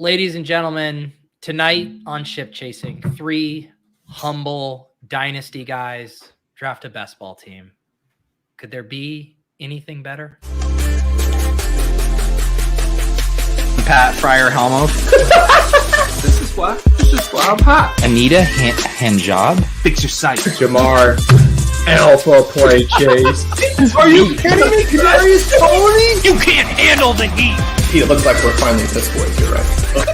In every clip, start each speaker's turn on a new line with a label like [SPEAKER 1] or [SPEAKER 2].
[SPEAKER 1] Ladies and gentlemen, tonight on Ship Chasing, 3 humble Dynasty guys draft a best ball team. Could there be anything better?
[SPEAKER 2] Pat Fryer Helmo.
[SPEAKER 3] This is why I'm hot.
[SPEAKER 2] Anita Handjob.
[SPEAKER 3] Fix your sight.
[SPEAKER 4] Jamar. Alpha play chase.
[SPEAKER 3] Are you kidding me? Kadarius Toney?
[SPEAKER 2] You can't handle the heat.
[SPEAKER 4] It looks like we're finally Fist Boys. You're right.
[SPEAKER 1] Look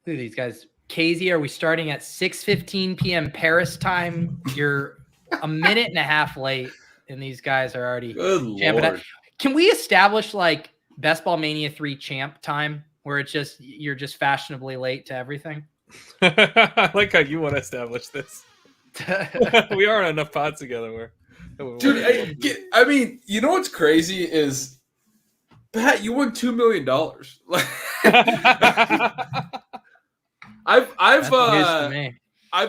[SPEAKER 1] at these guys. Casey, are we starting at 6:15 p.m. Paris time? You're a minute and a half late, and these guys are already jamming up. Can we establish like Best Ball Mania 3 champ time where it's just you're just fashionably late to everything?
[SPEAKER 5] I like how you want to establish this. We are on enough pods together where
[SPEAKER 3] Dude, I mean, you know what's crazy is Pat, you won $2 million. I've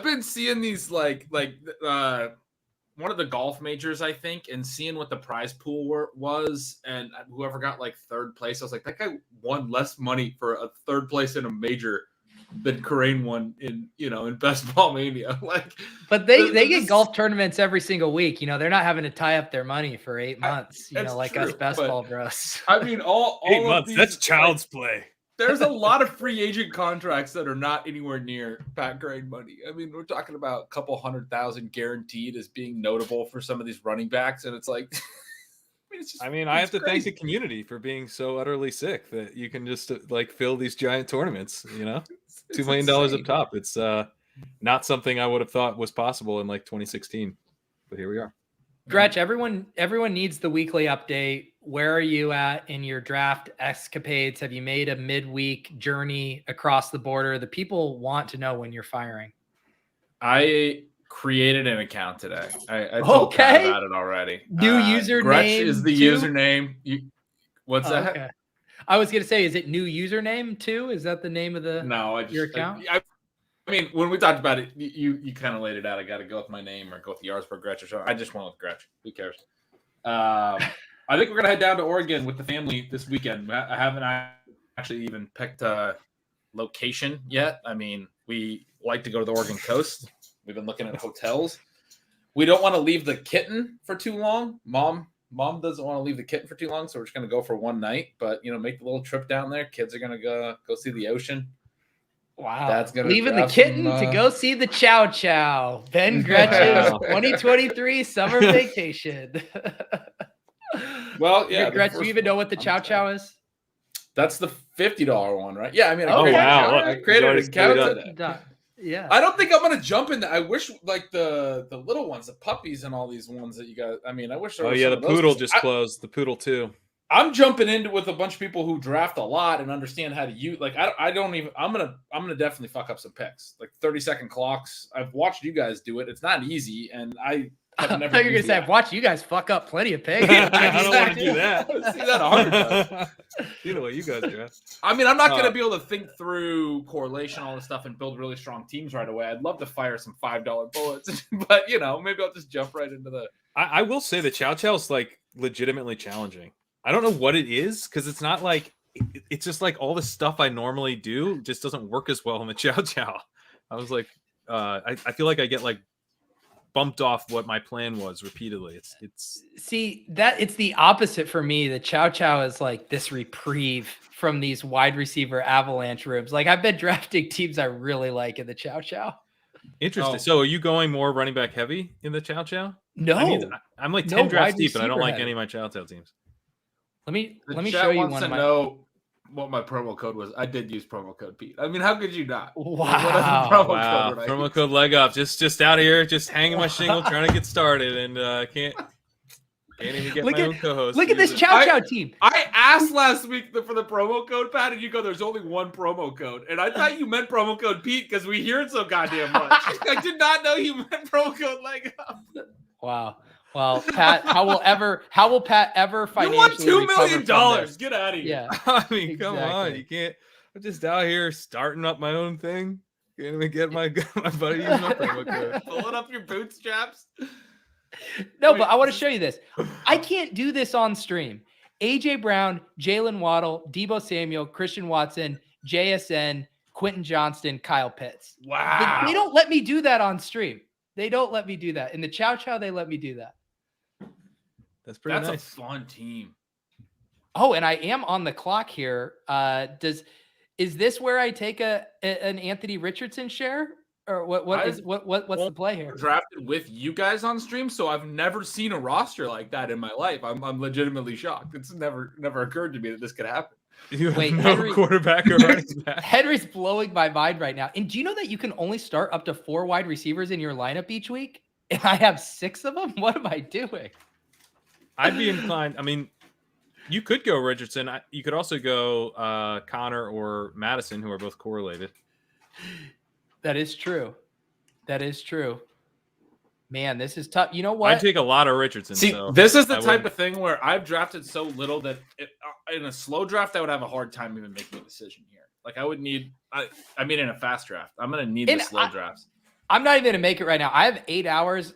[SPEAKER 3] been seeing these like one of the golf majors, I think, and seeing what the prize pool was, and whoever got like third place, I was like, that guy won less money for a third place in a major than Corain won in Best Ball Mania.
[SPEAKER 1] But they get golf tournaments every single week. They're not having to tie up their money for 8 months. Like true, us best ball bros.
[SPEAKER 3] I mean, all
[SPEAKER 5] 8 months. That's child's play.
[SPEAKER 3] There's a lot of free agent contracts that are not anywhere near Pat Corain money. I mean, we're talking about a couple 100,000 guaranteed as being notable for some of these running backs, and it's like.
[SPEAKER 5] I have to thank the community for being so utterly sick that you can just fill these giant tournaments. $2 million up top. It's not something I would have thought was possible in 2016, but here we are.
[SPEAKER 1] Gretch, everyone needs the weekly update. Where are you at in your draft escapades? Have you made a midweek journey across the border? The people want to know when you're firing.
[SPEAKER 3] I created an account today. I told Pat about it already.
[SPEAKER 1] New username.
[SPEAKER 3] Gretch is the username. What's that?
[SPEAKER 1] Okay. I was going to say, is it new username too? Is that the name of your account?
[SPEAKER 3] I mean, when we talked about it, you kind of laid it out. I got to go with my name or go with the Yarsburg Gretch or something. I just went with Gretch. Who cares? I think we're going to head down to Oregon with the family this weekend. I haven't actually even picked a location yet. I mean, we like to go to the Oregon coast. We've been looking at hotels. We don't want to leave the kitten for too long. Mom doesn't want to leave the kitten for too long, so we're just going to go for one night. But, make the little trip down there. Kids are going to go see the ocean.
[SPEAKER 1] Wow.
[SPEAKER 3] Dad's gonna
[SPEAKER 1] leaving the kitten to go see the Chow Chow. Ben Gretch's 2023 summer vacation.
[SPEAKER 3] Well, yeah.
[SPEAKER 1] Gretch, do you even know what the Chow Chow is?
[SPEAKER 3] That's the $50 one, right? Yeah, I mean,
[SPEAKER 5] I
[SPEAKER 3] created an account today.
[SPEAKER 1] Yeah.
[SPEAKER 3] I don't think I'm gonna jump in that. I wish the little ones, the puppies and all these ones that you guys. I mean, I wish there was
[SPEAKER 5] the poodle just closed. The poodle too.
[SPEAKER 3] I'm jumping into with a bunch of people who draft a lot and understand how to use. I'm gonna definitely fuck up some picks. 30-second clocks. I've watched you guys do it. It's not easy, and I have never.
[SPEAKER 1] I thought you were gonna say I've watched you guys fuck up plenty of picks.
[SPEAKER 5] I don't want to do that.
[SPEAKER 3] I see that 100 times.
[SPEAKER 5] You know what you guys do.
[SPEAKER 3] I mean, I'm not gonna be able to think through correlation, all this stuff, and build really strong teams right away. I'd love to fire some $5 bullets, but maybe I'll just jump right into the.
[SPEAKER 5] I will say the Chow Chow's legitimately challenging. I don't know what it is because it's not it's just all the stuff I normally do just doesn't work as well in the Chow Chow. I was I feel like I get bumped off what my plan was repeatedly. It's
[SPEAKER 1] the opposite for me. The Chow Chow is this reprieve from these wide receiver avalanche ribs. I've been drafting teams I really like in the Chow Chow.
[SPEAKER 5] Interesting. So are you going more running back heavy in the Chow Chow?
[SPEAKER 1] No,
[SPEAKER 5] I'm 10 drafts deep and I don't like any of my Chow Chow teams.
[SPEAKER 1] Let me show you one of my.
[SPEAKER 3] Know what my promo code was. I did use promo code Pete. I mean, how could you not?
[SPEAKER 1] Wow.
[SPEAKER 5] Promo code leg up. Just out here, just hanging my shingle, trying to get started, and can't even get my own co-host.
[SPEAKER 1] Look at this Chow Chow team.
[SPEAKER 3] I asked last week for the promo code, Pat, and you go, "There's only one promo code," and I thought you meant promo code Pete because we hear it so goddamn much. I did not know you meant promo code leg up.
[SPEAKER 1] Wow. Well, Pat, how will Pat ever financially
[SPEAKER 3] $2 million? Get out of here.
[SPEAKER 1] Yeah.
[SPEAKER 5] I mean, come on. You can't. I'm just out here starting up my own thing. Can't even get my buddy using my promo code.
[SPEAKER 3] Pulling up your bootstraps.
[SPEAKER 1] No, but I want to show you this. I can't do this on stream. AJ Brown, Jalen Waddle, Deebo Samuel, Christian Watson, JSN, Quentin Johnston, Kyle Pitts.
[SPEAKER 3] Wow.
[SPEAKER 1] They don't let me do that on stream. They don't let me do that. In the Chow Chow, they let me do that.
[SPEAKER 5] That's pretty nice.
[SPEAKER 3] A fun team.
[SPEAKER 1] Oh, and I am on the clock here. Is this where I take an Anthony Richardson share? Or what's the play here?
[SPEAKER 3] Drafted with you guys on stream, so I've never seen a roster like that in my life. I'm legitimately shocked. It's never occurred to me that this could happen.
[SPEAKER 5] You have no quarterback or running back.
[SPEAKER 1] Henry's blowing my mind right now. And do you know that you can only start up to 4 wide receivers in your lineup each week? And I have 6 of them? What am I doing?
[SPEAKER 5] I'd be inclined. I mean, you could go Richardson. You could also go Connor or Madison, who are both correlated.
[SPEAKER 1] That is true. That is true. Man, this is tough. You know what?
[SPEAKER 5] I'd take a lot of Richardson.
[SPEAKER 3] See,
[SPEAKER 5] so
[SPEAKER 3] this is the type of thing where I've drafted so little that in a slow draft, I would have a hard time even making a decision here. Like I would need, I mean, in a fast draft, I'm going to need the slow drafts.
[SPEAKER 1] I'm not even going to make it right now. I have 8 hours.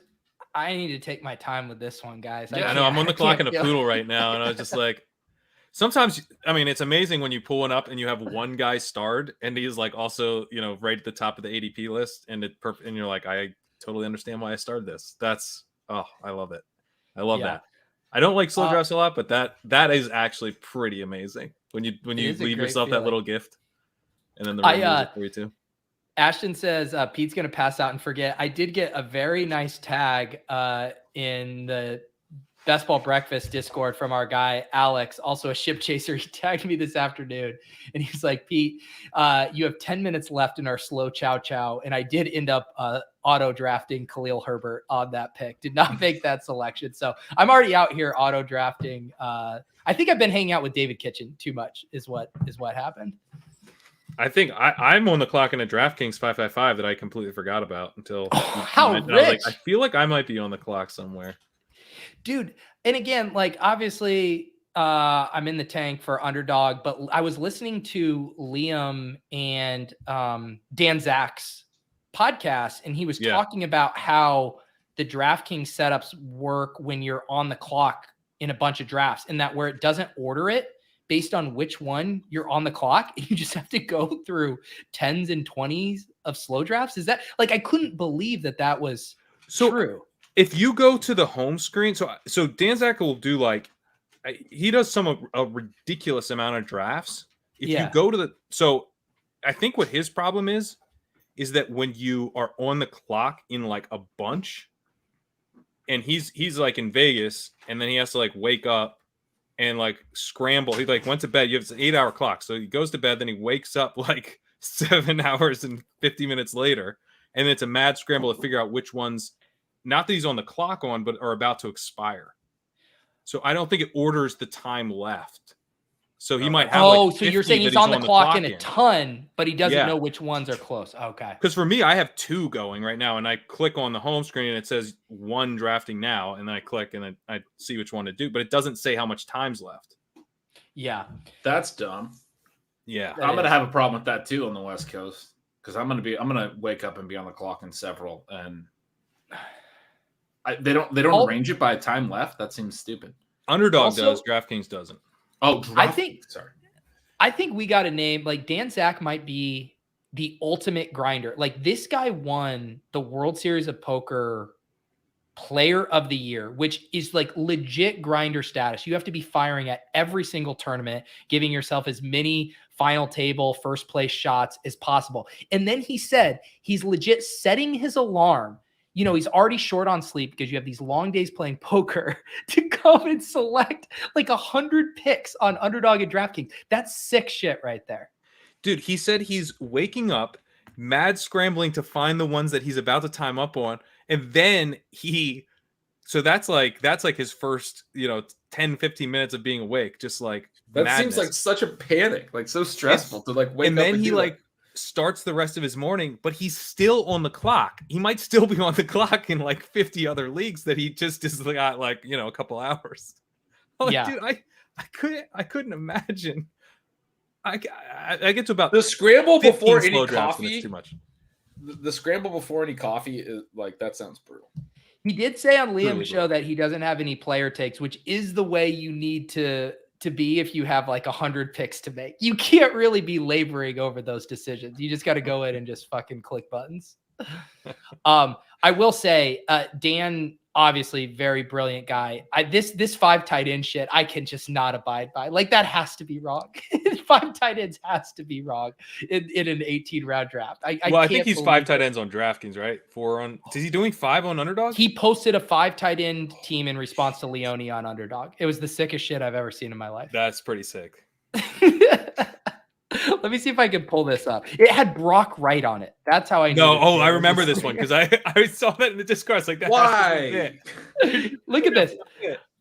[SPEAKER 1] I need to take my time with this one, guys.
[SPEAKER 5] Yeah, I know. I'm on the clock in a poodle right now. And I was just like, sometimes, I mean, it's amazing when you pull one up and you have one guy starred and he's like also, right at the top of the ADP list and and you're like, I totally understand why I started this. I love it. I love that. I don't like slow drafts a lot, but that is actually pretty amazing when you leave yourself that little gift and then the rest for you too.
[SPEAKER 1] Ashton says Pete's going to pass out and forget. I did get a very nice tag in the Best Ball Breakfast Discord from our guy, Alex, also a ship chaser. He tagged me this afternoon and he's like, Pete, you have 10 minutes left in our slow chow chow. And I did end up auto drafting Khalil Herbert on that pick. Did not make that selection. So I'm already out here auto drafting. I think I've been hanging out with David Kitchen too much is what happened.
[SPEAKER 5] I think I'm on the clock in a DraftKings 555 that I completely forgot about until
[SPEAKER 1] how rich.
[SPEAKER 5] I feel like I might be on the clock somewhere.
[SPEAKER 1] Dude, and again, like obviously I'm in the tank for Underdog, but I was listening to Liam and Dan Zach's podcast, and he was talking about how the DraftKings setups work when you're on the clock in a bunch of drafts, and that where it doesn't order it based on which one you're on the clock, you just have to go through 10s and 20s of slow drafts. Is that like, I couldn't believe that was true.
[SPEAKER 5] If you go to the home screen, so Dan Zach will do he does a ridiculous amount of drafts. If you go to so I think what his problem is that when you are on the clock in like a bunch and he's like in Vegas and then he has to like wake up and like scramble. He like went to bed. You have an 8-hour clock. So he goes to bed, then he wakes up like 7 hours and 50 minutes later. And it's a mad scramble to figure out which ones, not that he's on the clock on, but are about to expire. So I don't think it orders the time left. So he might have.
[SPEAKER 1] Oh, so you're saying he's on the clock in a ton, but he doesn't know which ones are close. Okay.
[SPEAKER 5] Because for me, I have 2 going right now, and I click on the home screen and it says 1 drafting now, and then I click and then I see which one to do, but it doesn't say how much time's left.
[SPEAKER 1] Yeah,
[SPEAKER 3] that's dumb.
[SPEAKER 5] Yeah,
[SPEAKER 3] I'm gonna have a problem with that too on the West Coast because I'm gonna wake up and be on the clock in several, and they don't arrange it by time left. That seems stupid.
[SPEAKER 5] Underdog does, DraftKings doesn't.
[SPEAKER 3] Oh,
[SPEAKER 1] I think we got a name like Dan Zach might be the ultimate grinder. Like this guy won the World Series of Poker Player of the Year, which is like legit grinder status. You have to be firing at every single tournament, giving yourself as many final table first place shots as possible. And then he said he's legit setting his alarm. He's already short on sleep because you have these long days playing poker to come and select like 100 picks on Underdog and DraftKings. That's sick shit right there.
[SPEAKER 5] Dude, he said he's waking up, mad scrambling to find the ones that he's about to time up on. And then so that's like his first, 10, 15 minutes of being awake. Just like
[SPEAKER 3] that
[SPEAKER 5] madness.
[SPEAKER 3] Seems like such a panic, like so stressful to like wake
[SPEAKER 5] up. And then he like starts the rest of his morning, but he's still on the clock. He might still be on the clock in like 50 other leagues that he just is got like, a couple hours. Dude, I couldn't imagine. I get to about
[SPEAKER 3] the scramble before any
[SPEAKER 5] coffee.
[SPEAKER 3] Too much. The scramble before any coffee is like, that sounds brutal.
[SPEAKER 1] He did say on Liam's
[SPEAKER 5] Truly
[SPEAKER 1] show
[SPEAKER 5] broke.
[SPEAKER 1] that he doesn't have any player takes, which is the way you need to be if you have like 100 picks to make. You can't really be laboring over those decisions. You just got to go in and just fucking click buttons. I will say, Dan, obviously very brilliant guy. This 5 tight end shit, I can just not abide by. Like, that has to be wrong. 5 tight ends has to be wrong in an 18-round draft. I
[SPEAKER 5] think he's 5 tight ends on DraftKings, right? 4 on. Is he doing 5 on Underdog?
[SPEAKER 1] He posted a 5 tight end team in response to Leone on Underdog. It was the sickest shit I've ever seen in my life.
[SPEAKER 5] That's pretty sick.
[SPEAKER 1] Let me see if I can pull this up. It had Brock Wright on it. That's how I know.
[SPEAKER 5] No, oh, I remember this one because I saw that in the Discord. It's like, that
[SPEAKER 3] Why?
[SPEAKER 1] Look at this.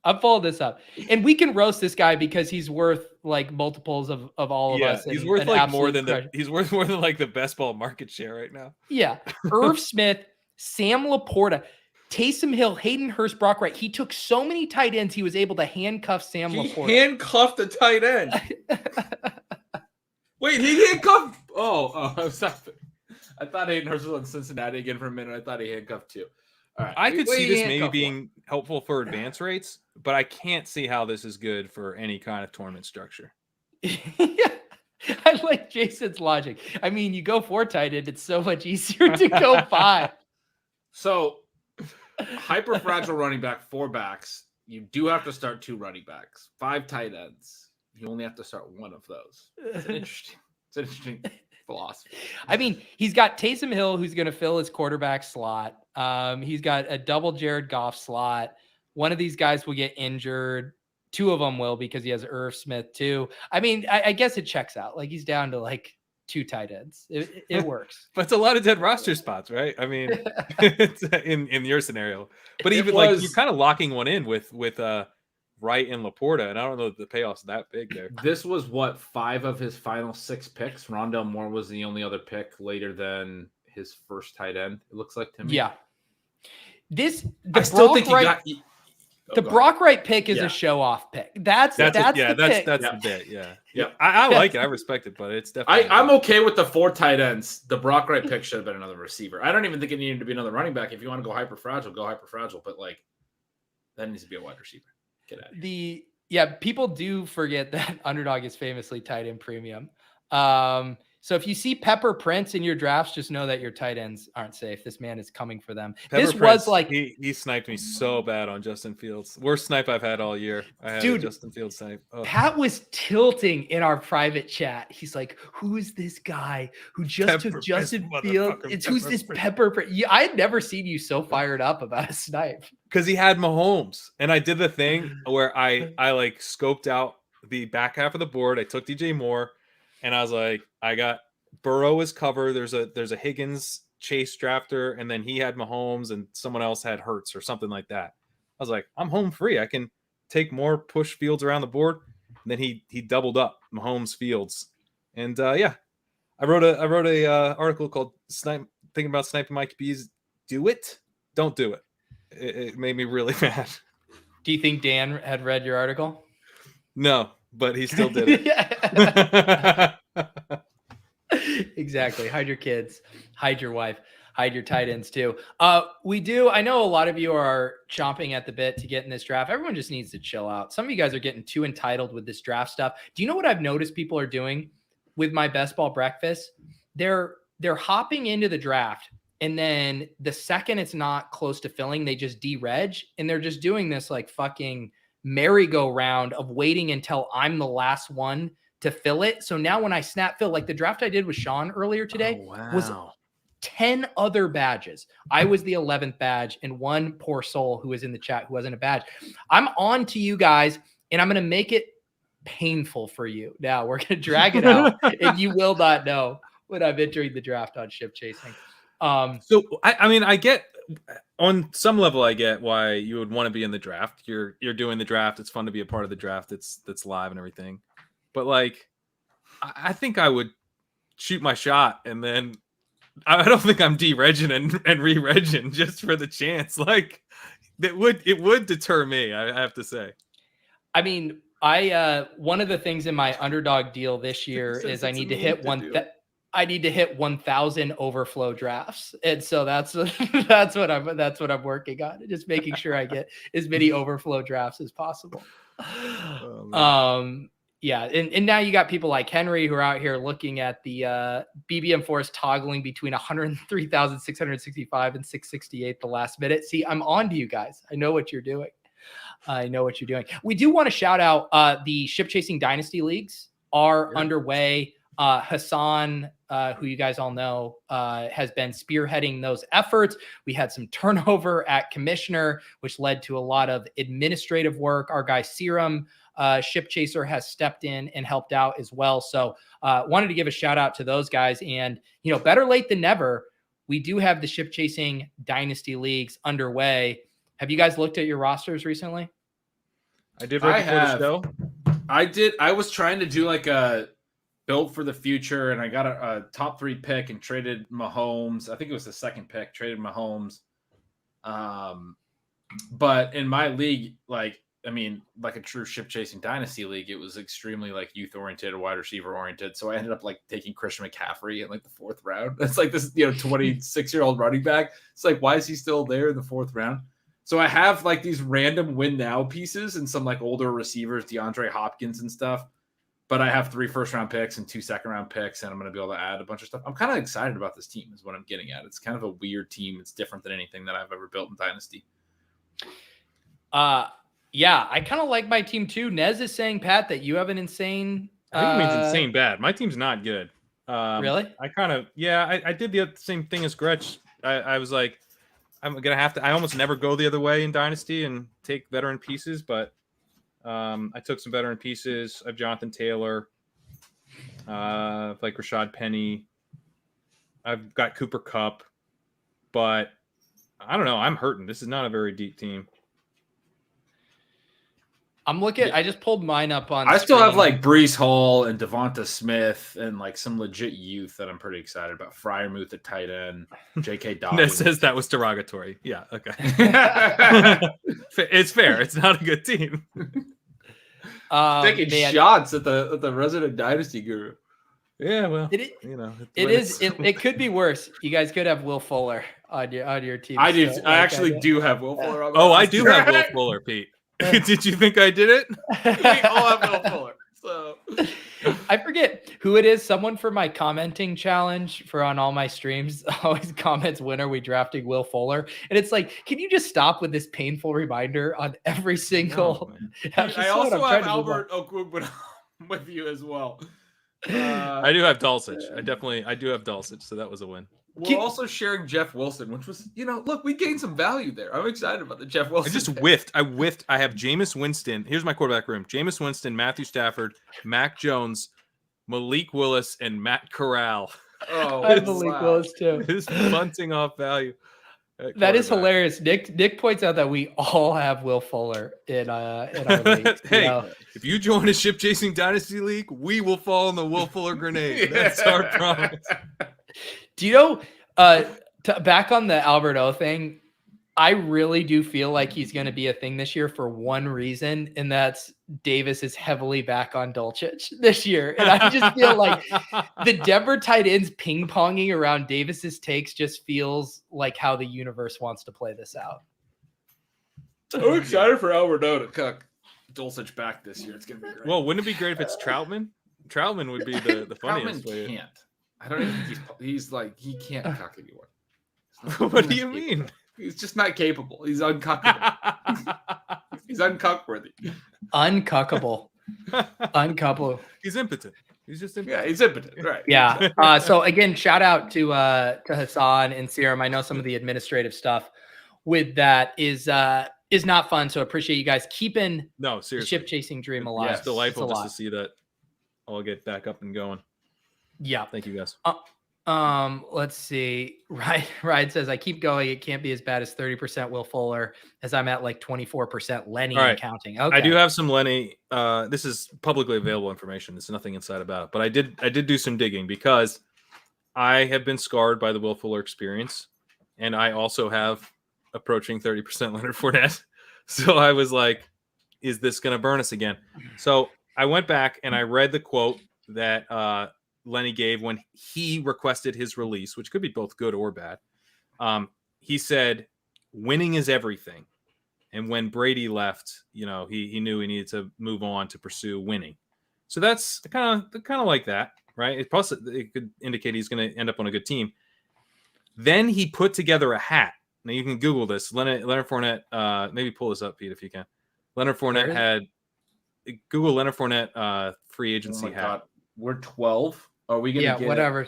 [SPEAKER 1] I'm pulling this up. And we can roast this guy because he's worth like multiples of all of us.
[SPEAKER 5] He's worth like more than he's worth more than like the best ball market share right now.
[SPEAKER 1] Yeah. Irv Smith, Sam Laporta, Taysom Hill, Hayden Hurst, Brock Wright. He took so many tight ends, he was able to handcuff Sam Laporta.
[SPEAKER 3] He handcuffed a tight end. Wait, he handcuffed. Oh, sorry. I thought Hayden Hurst was on Cincinnati again for a minute. I thought he handcuffed too. All right.
[SPEAKER 5] I could see this maybe being helpful for advance rates, but I can't see how this is good for any kind of tournament structure.
[SPEAKER 1] Yeah. I like Jason's logic. I mean, you go 4 tight end, it's so much easier to go 5.
[SPEAKER 3] So, hyper fragile running back, 4 backs. You do have to start 2 running backs, 5 tight ends. You only have to start 1 of those. It's an interesting philosophy.
[SPEAKER 1] I mean, he's got Taysom Hill, who's going to fill his quarterback slot. He's got a double Jared Goff slot. One of these guys will get injured. 2 of them will because he has Irv Smith too. I mean, I guess it checks out. Like, he's down to like 2 tight ends. It works.
[SPEAKER 5] But it's a lot of dead roster spots, right? I mean, it's in your scenario. But even like you're kind of locking one in with Wright and Laporta, and I don't know if the payoff's that big there.
[SPEAKER 3] This was what 5 of his final 6 picks. Rondell Moore was the only other pick later than his first tight end. It looks like to me.
[SPEAKER 1] Yeah. The Brock Wright pick is a show off pick. That's the
[SPEAKER 5] bit. Yeah. I like it. I respect it, but it's definitely.
[SPEAKER 3] I'm okay with the 4 tight ends. The Brock Wright pick should have been another receiver. I don't even think it needed to be another running back. If you want to go hyper fragile, go hyper fragile. But like, that needs to be a wide receiver. Get out of here.
[SPEAKER 1] People do forget that Underdog is famously tight end premium. So if you see Pepper Prince in your drafts, just know that your tight ends aren't safe. This man is coming for them.
[SPEAKER 5] This was like he sniped me so bad on Justin Fields. Worst snipe I've had all year. I had a Justin Fields snipe. Oh.
[SPEAKER 1] Pat was tilting in our private chat. He's like, "Who is this guy who just took Justin Fields? Who's this Pepper Prince?" I had never seen you so fired up about a snipe.
[SPEAKER 5] Because he had Mahomes, and I did the thing where I like scoped out the back half of the board. I took DJ Moore. And I was like, I got Burrow as cover. There's a Higgins Chase drafter, and then he had Mahomes, and someone else had Hurts or something like that. I was like, I'm home free. I can take more push Fields around the board. And then he doubled up Mahomes Fields, and I wrote a article called thinking about sniping my QBs. Do it, don't do it. It made me really mad.
[SPEAKER 1] Do you think Dan had read your article?
[SPEAKER 5] No. But he still did it.
[SPEAKER 1] Exactly. Hide your kids, hide your wife, hide your tight ends too. We do. I know a lot of you are chomping at the bit to get in this draft. Everyone just needs to chill out. Some of you guys are getting too entitled with this draft stuff. Do you know what I've noticed people are doing with my best ball breakfast? They're hopping into the draft, and then the second it's not close to filling, they just dereg, and they're just doing this like fucking merry-go-round of waiting until I'm the last one to fill it. So now when I snap fill, like the draft I did with Sean earlier today was 10 other badges. I was the 11th badge, and one poor soul who was in the chat who wasn't a badge. I'm on to you guys, and I'm going to make it painful for you. Now we're going to drag it out, and you will not know when I'm entering the draft on ship chasing.
[SPEAKER 5] So I mean, I get on some level, I get why you would want to be in the draft. You're doing the draft. It's fun to be a part of the draft. That's live and everything. But like, I think I would shoot my shot, and then I don't think I'm deregging and re-regging just for the chance. Like, it would deter me, I have to say.
[SPEAKER 1] I mean, one of the things in my Underdog deal this year is I need to hit I need to hit 1,000 overflow drafts, and so that's what I'm working on. Just making sure I get as many overflow drafts as possible. Yeah, and now you got people like Henry who are out here looking at the BBM Force toggling between 103,665 and 668 the last minute. See, I'm on to you guys. I know what you're doing. We do want to shout out the Ship Chasing Dynasty Leagues are underway. Hassan, who you guys all know, has been spearheading those efforts. We had some turnover at commissioner, which led to a lot of administrative work. Our guy Serum, Ship Chaser, has stepped in and helped out as well. So wanted to give a shout out to those guys. And, better late than never, we do have the Ship Chasing Dynasty Leagues underway. Have you guys looked at your rosters recently?
[SPEAKER 5] I did right before the show.
[SPEAKER 3] I did. I was trying to do like a build for the future, and I got a top 3 pick and traded Mahomes. I think it was the second pick, traded Mahomes. But in my league, like a true Ship Chasing Dynasty league, it was extremely like youth oriented, wide receiver oriented. So I ended up like taking Christian McCaffrey in like the 4th round. It's like this, 26-year-old running back. It's like, why is he still there in the 4th round? So I have like these random win now pieces and some like older receivers, DeAndre Hopkins and stuff. But I have 3 first-round picks and 2 second-round picks, and I'm going to be able to add a bunch of stuff. I'm kind of excited about this team is what I'm getting at. It's kind of a weird team. It's different than anything that I've ever built in Dynasty.
[SPEAKER 1] Yeah, I kind of like my team too. Nez is saying, Pat, that you have an insane...
[SPEAKER 5] I think it means insane bad. My team's not good.
[SPEAKER 1] Really?
[SPEAKER 5] I did the same thing as Gretch. I was like, I'm going to have to... I almost never go the other way in Dynasty and take veteran pieces, but I took some veteran pieces. I have Jonathan Taylor, like Rashad Penny. I've got Cooper Kupp, but I don't know. I'm hurting. This is not a very deep team.
[SPEAKER 1] I'm looking. I just pulled mine up on.
[SPEAKER 3] I still have like Breece Hall and Devonta Smith and like some legit youth that I'm pretty excited about. Freiermuth at tight end, J.K. Dobbins.
[SPEAKER 5] Ned says that was derogatory. Yeah, okay. It's fair. It's not a good team.
[SPEAKER 3] Taking shots at the resident Dynasty guru.
[SPEAKER 5] Yeah, well,
[SPEAKER 1] it could be worse. You guys could have Will Fuller on your team.
[SPEAKER 3] I do. I actually do have Will Fuller. On
[SPEAKER 5] I do have Will Fuller, Pete. Did you think I did it?
[SPEAKER 3] We all have Will Fuller. So
[SPEAKER 1] I forget who it is. Someone for my commenting challenge on all my streams always comments, when are we drafting Will Fuller? And it's like, can you just stop with this painful reminder on every single episode?
[SPEAKER 3] I also have Albert Okwuegbunam with you as well.
[SPEAKER 5] I do have Dulcich. I do have Dulcich, so that was a win.
[SPEAKER 3] We're also sharing Jeff Wilson, which was, look, we gained some value there. I'm excited about the Jeff Wilson.
[SPEAKER 5] I just whiffed. I have Jameis Winston. Here's my quarterback room. Jameis Winston, Matthew Stafford, Mac Jones, Malik Willis, and Matt Corral.
[SPEAKER 1] Oh, I have Malik Willis too.
[SPEAKER 5] Who's punting off value.
[SPEAKER 1] That is hilarious. Nick points out that we all have Will Fuller in our league.
[SPEAKER 5] Hey, if you join a Ship Chasing Dynasty League, we will fall in the Will Fuller grenade. That's our promise.
[SPEAKER 1] Do you know, back on the Albert O thing, I really do feel like he's going to be a thing this year for one reason, and that's Davis is heavily back on Dulcich this year. And I just feel like the Denver tight ends ping-ponging around Davis's takes just feels like how the universe wants to play this out.
[SPEAKER 3] I'm excited for Albert O to cook Dulcich back this year. It's going to be great.
[SPEAKER 5] Well, wouldn't it be great if it's Troutman? Troutman would be the funniest.
[SPEAKER 3] Troutman can't. I don't even think he's like, he can't cuck anyone.
[SPEAKER 5] What do you mean?
[SPEAKER 3] He's just not capable. He's uncuckable. He's uncuckworthy.
[SPEAKER 1] Uncuckable. Uncuckable.
[SPEAKER 5] He's impotent. He's just impotent.
[SPEAKER 3] Yeah, he's impotent. Right.
[SPEAKER 1] Yeah. So again, shout out to Hassan and Serum. I know some of the administrative stuff with that is not fun. So appreciate you guys keeping
[SPEAKER 5] the
[SPEAKER 1] Ship Chasing dream alive.
[SPEAKER 5] Yeah, it's delightful just to see that all get back up and going.
[SPEAKER 1] Yeah.
[SPEAKER 5] Thank you guys.
[SPEAKER 1] Let's see. Ryan says, I keep going. It can't be as bad as 30% Will Fuller, as I'm at like 24% Lenny and counting. Okay.
[SPEAKER 5] I do have some Lenny. This is publicly available information. There's nothing inside about it, but I did do some digging because I have been scarred by the Will Fuller experience, and I also have approaching 30% Leonard Fournette. So I was like, is this going to burn us again? So I went back and I read the quote that Lenny gave when he requested his release, which could be both good or bad. He said, winning is everything. And when Brady left, he knew he needed to move on to pursue winning. So that's kind of like that, right? Plus, it could indicate he's going to end up on a good team. Then he put together a hat. Now you can Google this. Leonard Fournette. Maybe pull this up, Pete, if you can. Leonard Fournette had Google Leonard Fournette free agency hat. God.
[SPEAKER 3] We're 12. Are we going to get
[SPEAKER 1] whatever?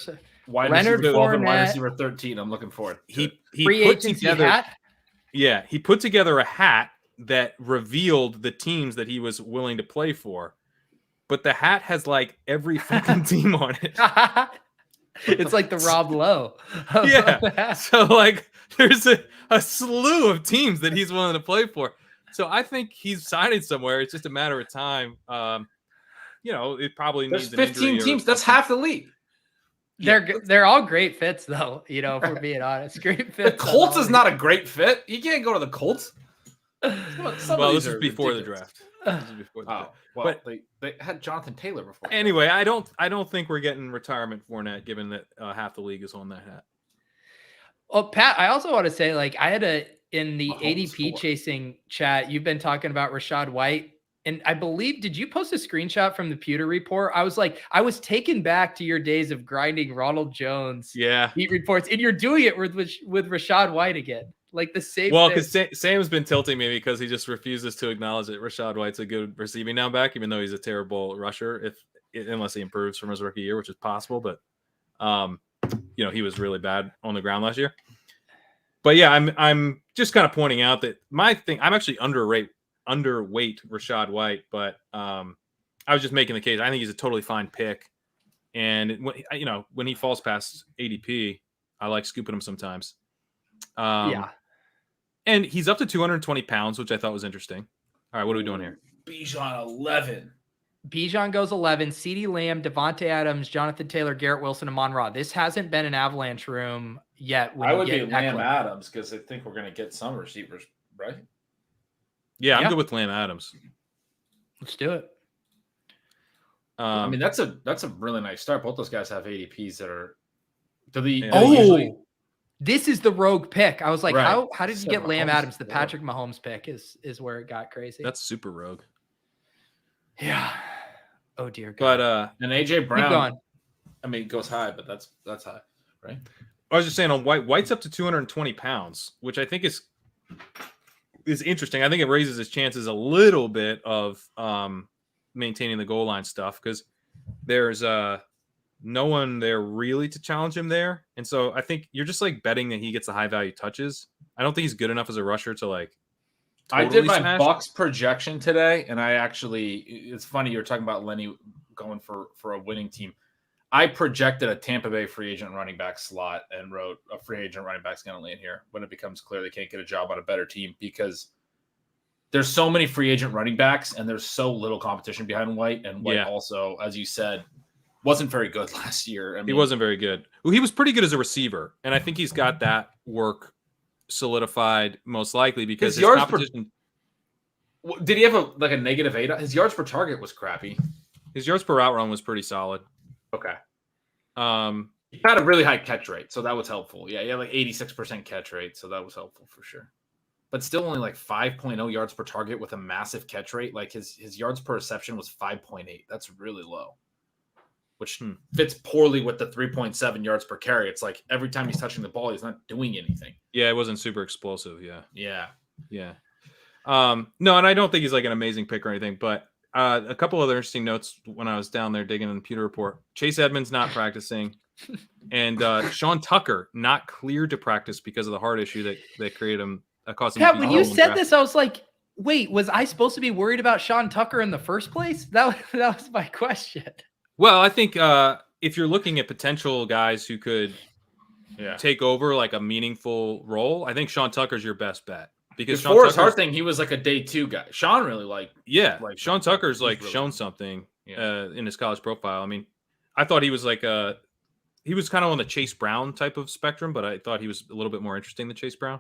[SPEAKER 3] Wide receiver 12 and wide receiver 13. I'm looking for it.
[SPEAKER 1] He put together hat?
[SPEAKER 5] Yeah, he put together a hat that revealed the teams that he was willing to play for. But the hat has like every fucking team on it.
[SPEAKER 1] It's like the Rob Lowe.
[SPEAKER 5] Yeah. So like there's a slew of teams that he's willing to play for. So I think he's signing somewhere. It's just a matter of time. It probably needs
[SPEAKER 3] 15 teams. That's half the league.
[SPEAKER 1] They're all great fits, though. If we're being honest, great fits.
[SPEAKER 3] The Colts is not a great fit. You can't go to the Colts.
[SPEAKER 5] Well, this is before the draft.
[SPEAKER 3] But they had Jonathan Taylor before.
[SPEAKER 5] Anyway, I don't think we're getting retirement Fournette, given that half the league is on that hat.
[SPEAKER 1] Well, Pat, I also want to say, I had in the ADP chasing chat, you've been talking about Rachaad White. And I believe, did you post a screenshot from the Pewter Report? I was taken back to your days of grinding Ronald Jones beat reports, and you're doing it with Rachaad White again. Like the same.
[SPEAKER 5] Well, because Sam's been tilting me because he just refuses to acknowledge that Rachaad White's a good receiving down back, even though he's a terrible rusher, unless he improves from his rookie year, which is possible. But he was really bad on the ground last year. But yeah, I'm just kind of pointing out that I'm actually underweight Rachaad White, but I was just making the case. I think he's a totally fine pick, and when he falls past ADP, I like scooping him sometimes. And he's up to 220 pounds, which I thought was interesting. All right, what are we doing here?
[SPEAKER 3] Bijan 11.
[SPEAKER 1] Bijan goes 11. CeeDee Lamb, Devontae Adams, Jonathan Taylor, Garrett Wilson, and Amon-Ra. This hasn't been an avalanche room yet.
[SPEAKER 3] I would be Lamb Adams because I think we're going to get some receivers, right?
[SPEAKER 5] Yeah, I'm good with Lamb Adams.
[SPEAKER 1] Let's do it.
[SPEAKER 3] That's a really nice start. Both those guys have ADPs that are.
[SPEAKER 1] This is the rogue pick. I was like,
[SPEAKER 3] right.
[SPEAKER 1] how did you get Lamb Adams? The Patrick Mahomes pick is where it got crazy.
[SPEAKER 5] That's super rogue.
[SPEAKER 1] Yeah. Oh dear God.
[SPEAKER 5] But
[SPEAKER 3] and AJ Brown. It goes high, but that's high, right?
[SPEAKER 5] I was just saying on White. White's up to 220 pounds, which I think is interesting. I think it raises his chances a little bit of maintaining the goal line stuff because there's no one there really to challenge him there. And so I think you're just like betting that he gets the high value touches. I don't think he's good enough as a rusher to like. Totally
[SPEAKER 3] I did my
[SPEAKER 5] smash.
[SPEAKER 3] Bucks projection today, and it's funny you're talking about Lenny going for a winning team. I projected a Tampa Bay free agent running back slot and wrote a free agent running back's going to land here when it becomes clear they can't get a job on a better team because there's so many free agent running backs and there's so little competition behind White. And White also, as you said, wasn't very good last year.
[SPEAKER 5] He wasn't very good. Well, he was pretty good as a receiver, and I think he's got that work solidified most likely because his competition.
[SPEAKER 3] Did he have a -8? His yards per target was crappy.
[SPEAKER 5] His yards per route run was pretty solid.
[SPEAKER 3] Okay. He had a really high catch rate, so that was helpful. Yeah, he had 86% catch rate, so that was helpful for sure. But still only 5.0 yards per target with a massive catch rate. His yards per reception was 5.8. That's really low, which fits poorly with the 3.7 yards per carry. It's like every time he's touching the ball, he's not doing anything.
[SPEAKER 5] Yeah, it wasn't super explosive. Yeah. No, and I don't think he's an amazing pick or anything, but a couple other interesting notes when I was down there digging in the Pewter Report. Chase Edmonds not practicing, and Sean Tucker not cleared to practice because of the heart issue that created him. Caused him.
[SPEAKER 1] Pat, when you said this, I was like, "Wait, was I supposed to be worried about Sean Tucker in the first place?" That was my question.
[SPEAKER 5] Well, I think if you're looking at potential guys who could take over a meaningful role, I think Sean Tucker's your best bet. Because
[SPEAKER 3] before his heart thing, he was a day 2 guy. Sean really
[SPEAKER 5] Sean Tucker's
[SPEAKER 3] really
[SPEAKER 5] shown something in his college profile. I thought he was he was kind of on the Chase Brown type of spectrum, but I thought he was a little bit more interesting than Chase Brown.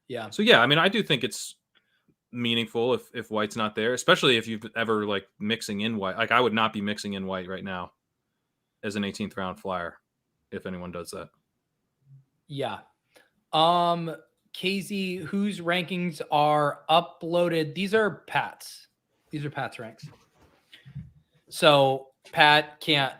[SPEAKER 1] Yeah.
[SPEAKER 5] So I do think it's meaningful if White's not there, especially if you've ever mixing in White. I would not be mixing in White right now. as an 18th round flyer, if anyone does that.
[SPEAKER 1] Yeah. KZ, whose rankings are uploaded? These are Pat's. These are Pat's ranks. So Pat can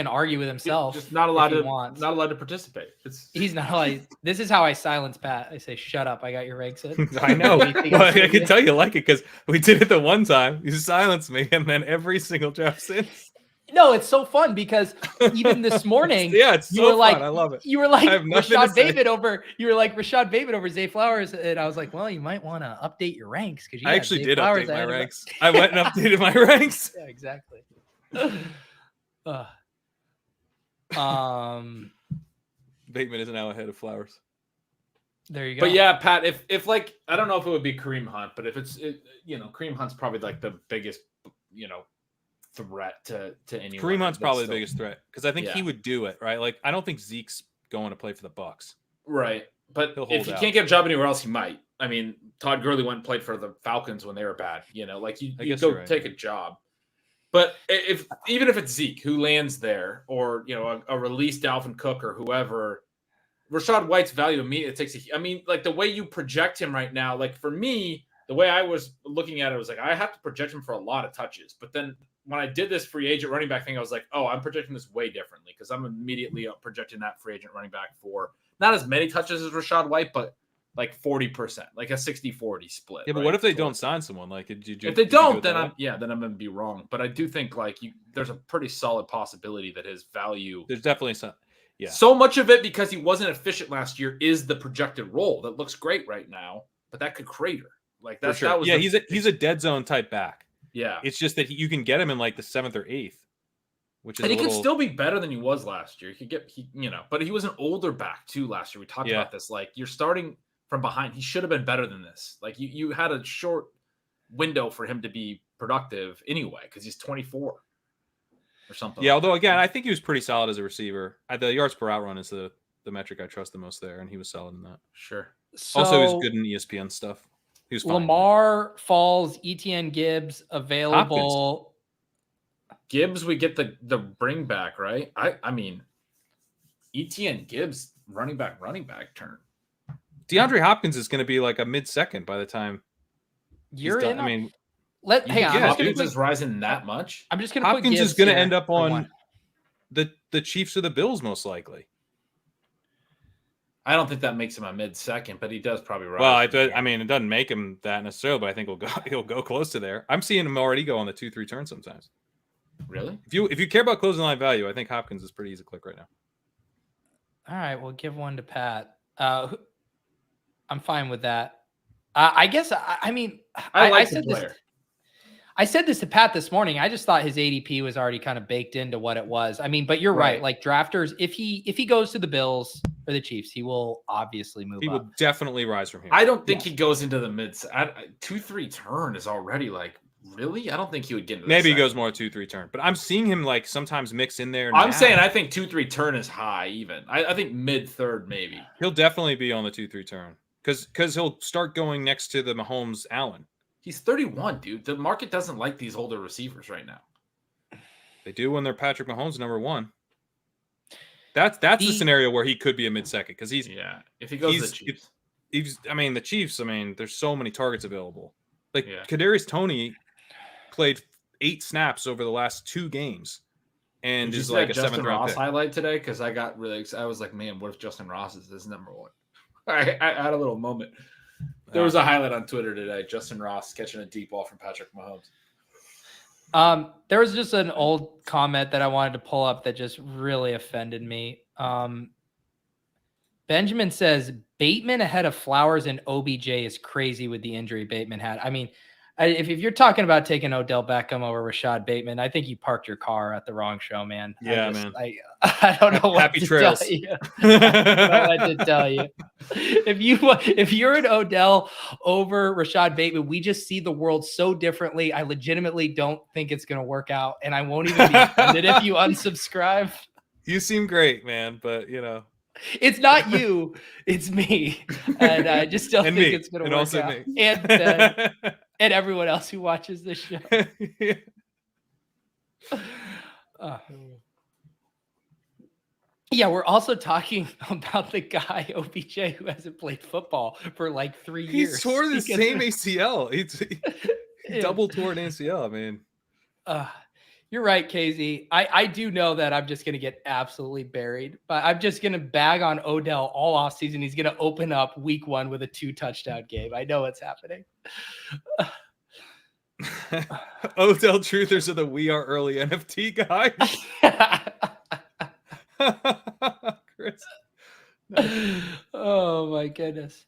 [SPEAKER 1] argue with himself.
[SPEAKER 3] Just not allowed to participate.
[SPEAKER 1] He's not allowed. This is how I silence Pat. I say, "Shut up! I got your ranks in."
[SPEAKER 5] I know. Well, I can tell you like it because we did it the one time. You silenced me, and then every single draft since.
[SPEAKER 1] No, it's so fun because even this morning,
[SPEAKER 5] it's so fun.
[SPEAKER 1] Like,
[SPEAKER 5] I love it.
[SPEAKER 1] You were like Rashad Bateman over. You were like Rashad Bateman over Zay Flowers, and I was like, well, you might want to update your ranks because
[SPEAKER 5] I actually did update my ranks. I went and updated my ranks.
[SPEAKER 1] Yeah, exactly.
[SPEAKER 3] Bateman
[SPEAKER 5] is now ahead of Flowers.
[SPEAKER 1] There you go.
[SPEAKER 3] But yeah, Pat, if like I don't know if it would be Kareem Hunt, but if Kareem Hunt's probably like the biggest threat to anyone.
[SPEAKER 5] Kareem Hunt's probably the biggest threat because I think he would do it, right? Like I don't think Zeke's going to play for the Bucs.
[SPEAKER 3] Right. But if he can't get a job anywhere else, he might. I mean, Todd Gurley went and played for the Falcons when they were bad. Like you go take a job. But even if it's Zeke who lands there, or a released Dalvin Cook or whoever, Rachaad White's value immediately takes I mean, like the way you project him right now, like for me, the way I was looking at it was like I have to project him for a lot of touches. But then when I did this free agent running back thing, I was like, oh, I'm projecting this way differently because I'm immediately projecting that free agent running back for not as many touches as Rachaad White, but like 40%, like a 60-40 split.
[SPEAKER 5] Yeah, but what if they don't sign someone? Like, if
[SPEAKER 3] they don't, then I'm going to be wrong. But I do think like there's a pretty solid possibility that his value.
[SPEAKER 5] There's definitely some. Yeah.
[SPEAKER 3] So much of it because he wasn't efficient last year is the projected role that looks great right now, but that could crater. Like that's that was
[SPEAKER 5] he's a dead zone type back.
[SPEAKER 3] Yeah,
[SPEAKER 5] it's just that you can get him in like the 7th or 8th, which is
[SPEAKER 3] and he could still be better than he was last year. He could get but he was an older back too last year. We talked about this. Like you're starting from behind. He should have been better than this. Like you had a short window for him to be productive anyway because he's 24 or something.
[SPEAKER 5] Yeah, although again, I think he was pretty solid as a receiver. The yards per out run is the metric I trust the most there, and he was solid in that.
[SPEAKER 3] Sure.
[SPEAKER 1] So,
[SPEAKER 5] also, he was good in ESPN stuff. He was fine.
[SPEAKER 1] Lamar Falls, ETN Gibbs available.
[SPEAKER 3] Hopkins. Gibbs, we get the bring back, right? I mean, ETN Gibbs running back turn.
[SPEAKER 5] DeAndre Hopkins is going to be like a mid-second by the time
[SPEAKER 1] you're
[SPEAKER 5] done.
[SPEAKER 1] in.
[SPEAKER 5] I mean,
[SPEAKER 1] hang on.
[SPEAKER 3] Hopkins is rising that much.
[SPEAKER 1] I'm just going to put
[SPEAKER 5] Hopkins
[SPEAKER 1] Gibbs
[SPEAKER 5] is going to end up on the Chiefs or the Bills most likely.
[SPEAKER 3] I don't think that makes him a mid-second, but he does probably rise.
[SPEAKER 5] Well, I mean, it doesn't make him that necessarily, but I think he'll go close to there. I'm seeing him already go on the 2-3 turn sometimes.
[SPEAKER 3] Really?
[SPEAKER 5] If you care about closing line value, I think Hopkins is pretty easy to click right now.
[SPEAKER 1] All right, we'll give one to Pat. I'm fine with that. I guess. I mean, I said this. I said this to Pat this morning. I just thought his ADP was already kind of baked into what it was. I mean, but you're right. Like drafters, if he goes to the Bills or the Chiefs, he will obviously move.
[SPEAKER 5] He will definitely rise from here.
[SPEAKER 3] I don't think he goes into the mid. 2-3 turn is already like really. I don't think he would get into.
[SPEAKER 5] Maybe he goes more 2-3 turn, but I'm seeing him like sometimes mix in there.
[SPEAKER 3] I'm saying I think 2-3 turn is high. Even I think mid third maybe.
[SPEAKER 5] He'll definitely be on the 2-3 turn because he'll start going next to the Mahomes Allen.
[SPEAKER 3] He's 31, dude. The market doesn't like these older receivers right now.
[SPEAKER 5] They do when they're Patrick Mahomes number 1. That's the scenario where he could be a mid-second because he's
[SPEAKER 3] if he goes to the Chiefs.
[SPEAKER 5] The Chiefs. I mean, there's so many targets available. Like Kadarius Toney played 8 snaps over the last 2 games, and is like a 7th round pick.
[SPEAKER 3] Highlight today because I got really excited. I was like, man, what if Justin Ross is his number 1? I had a little moment. There was a highlight on Twitter today. Justin Ross catching a deep ball from Patrick Mahomes.
[SPEAKER 1] There was just an old comment that I wanted to pull up that just really offended me. Benjamin says Bateman ahead of Flowers and OBJ is crazy with the injury Bateman had. I mean, if you're talking about taking Odell Beckham over Rashad Bateman, I think you parked your car at the wrong show, man.
[SPEAKER 5] Yeah, man.
[SPEAKER 1] I don't know what
[SPEAKER 5] Happy
[SPEAKER 1] to
[SPEAKER 5] trails.
[SPEAKER 1] tell you. I don't know what to tell you. If you're an Odell over Rashad Bateman, we just see the world so differently. I legitimately don't think it's going to work out, and I won't even be offended if you unsubscribe.
[SPEAKER 5] You seem great, man, but
[SPEAKER 1] it's not you, it's me, and I just don't think it's going to work out. And and everyone else who watches this show. Yeah, we're also talking about the guy OBJ who hasn't played football for like 3 years.
[SPEAKER 5] He tore the same ACL. He double tore an ACL. I mean,
[SPEAKER 1] you're right, KZ. I do know that I'm just going to get absolutely buried, but I'm just going to bag on Odell all offseason. He's going to open up week 1 with a 2-touchdown game. I know what's happening.
[SPEAKER 5] Odell truthers are the We Are Early NFT guys. Chris.
[SPEAKER 1] Oh my goodness.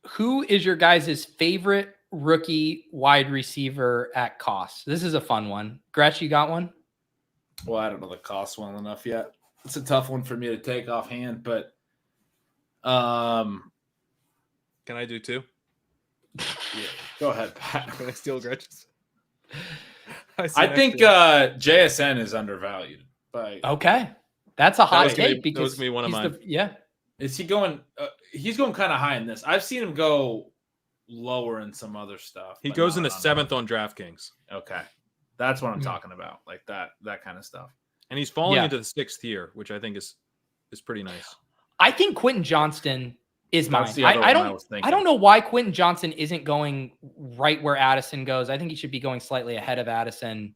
[SPEAKER 1] Who is your guys' favorite rookie wide receiver at cost? This is a fun one. Gretch, you got one?
[SPEAKER 3] Well, I don't know the cost well enough yet. It's a tough one for me to take offhand, but
[SPEAKER 5] can I do 2?
[SPEAKER 3] Yeah, go ahead, Pat.
[SPEAKER 5] Can I steal Gretch's?
[SPEAKER 3] I think JSN is undervalued.
[SPEAKER 1] Okay, that's a hot take because
[SPEAKER 5] that was me one of mine.
[SPEAKER 3] Is he going? He's going kind of high in this. I've seen him go lower in some other stuff.
[SPEAKER 5] He goes in the 7th on DraftKings.
[SPEAKER 3] Okay, that's what I'm talking about, like that kind of stuff.
[SPEAKER 5] And he's falling into the 6th tier, which I think is pretty nice.
[SPEAKER 1] I think Quentin Johnston is mine. I don't know why Quentin Johnston isn't going right where Addison goes. I think he should be going slightly ahead of Addison.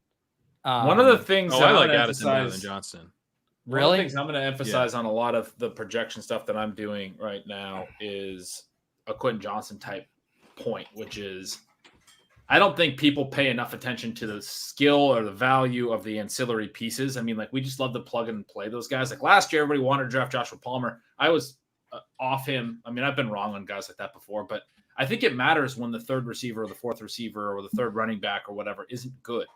[SPEAKER 3] One of the things
[SPEAKER 5] I like Addison better than Johnston.
[SPEAKER 3] Really? One of the things I'm going to emphasize on a lot of the projection stuff that I'm doing right now is a Quentin Johnston type point, which is I don't think people pay enough attention to the skill or the value of the ancillary pieces. I mean, like we just love to plug and play those guys. Like last year, everybody wanted to draft Joshua Palmer. I was off him. I mean, I've been wrong on guys like that before, but I think it matters when the 3rd receiver or the 4th receiver or the 3rd running back or whatever isn't good.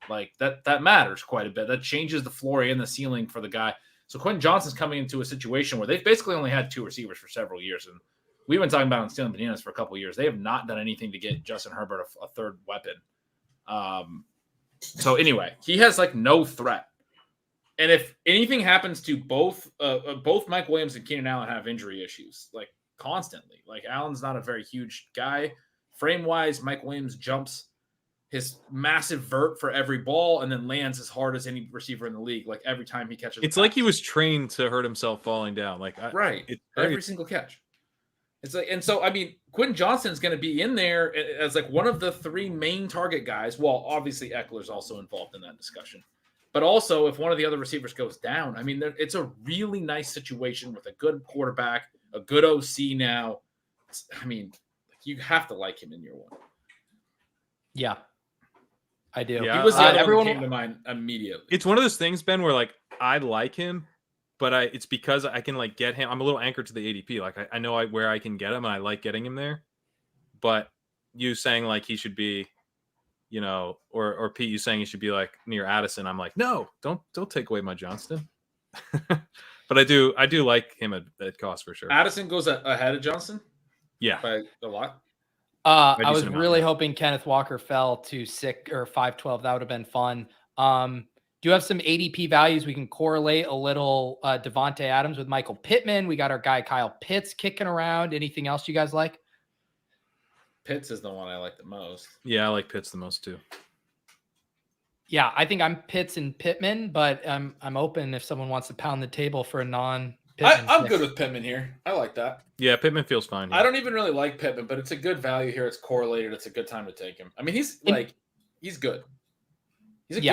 [SPEAKER 3] Like that matters quite a bit. That changes the floor and the ceiling for the guy. So Quentin Johnston's coming into a situation where they've basically only had 2 receivers for several years. And we've been talking about on Stealing Bananas for a couple of years. They have not done anything to get Justin Herbert a 3rd weapon. So anyway, he has like no threat. And if anything happens to both Mike Williams and Keenan Allen have injury issues, like constantly. Like Allen's not a very huge guy. Frame-wise, Mike Williams jumps his massive vert for every ball and then lands as hard as any receiver in the league. Like every time he catches,
[SPEAKER 5] it's like he was trained to hurt himself falling down. Like
[SPEAKER 3] every single catch. It's like, and so I mean, Quentin Johnston's going to be in there as like one of the 3 main target guys. Well, obviously Eckler's also involved in that discussion, but also if one of the other receivers goes down, I mean, it's a really nice situation with a good quarterback, a good OC now. I mean, you have to like him in year 1.
[SPEAKER 1] Yeah. I do.
[SPEAKER 3] Yeah, he was the other one that came to mind immediately.
[SPEAKER 5] It's one of those things, Ben, where like I like him, but it's because I can like get him. I'm a little anchored to the ADP. Like I know where I can get him, and I like getting him there. But you saying like he should be, or Pete, you saying he should be like near Addison. I'm like, no, don't take away my Johnston. But I do like him at cost for sure.
[SPEAKER 3] Addison goes ahead of Johnston.
[SPEAKER 5] Yeah,
[SPEAKER 3] by a lot.
[SPEAKER 1] I was really hoping Kenneth Walker fell to 6 or 512. That would have been fun. Do you have some ADP values? We can correlate a little Devontae Adams with Michael Pittman. We got our guy Kyle Pitts kicking around. Anything else you guys like?
[SPEAKER 3] Pitts is the one I like the most.
[SPEAKER 5] Yeah, I like Pitts the most too.
[SPEAKER 1] Yeah, I think I'm Pitts and Pittman, but I'm open if someone wants to pound the table for a non.
[SPEAKER 3] I'm good with Pittman here. I like that.
[SPEAKER 5] Yeah, Pittman feels fine. Yeah.
[SPEAKER 3] I don't even really like Pittman, but it's a good value here. It's correlated. It's a good time to take him. I mean, he's good. He's good. He's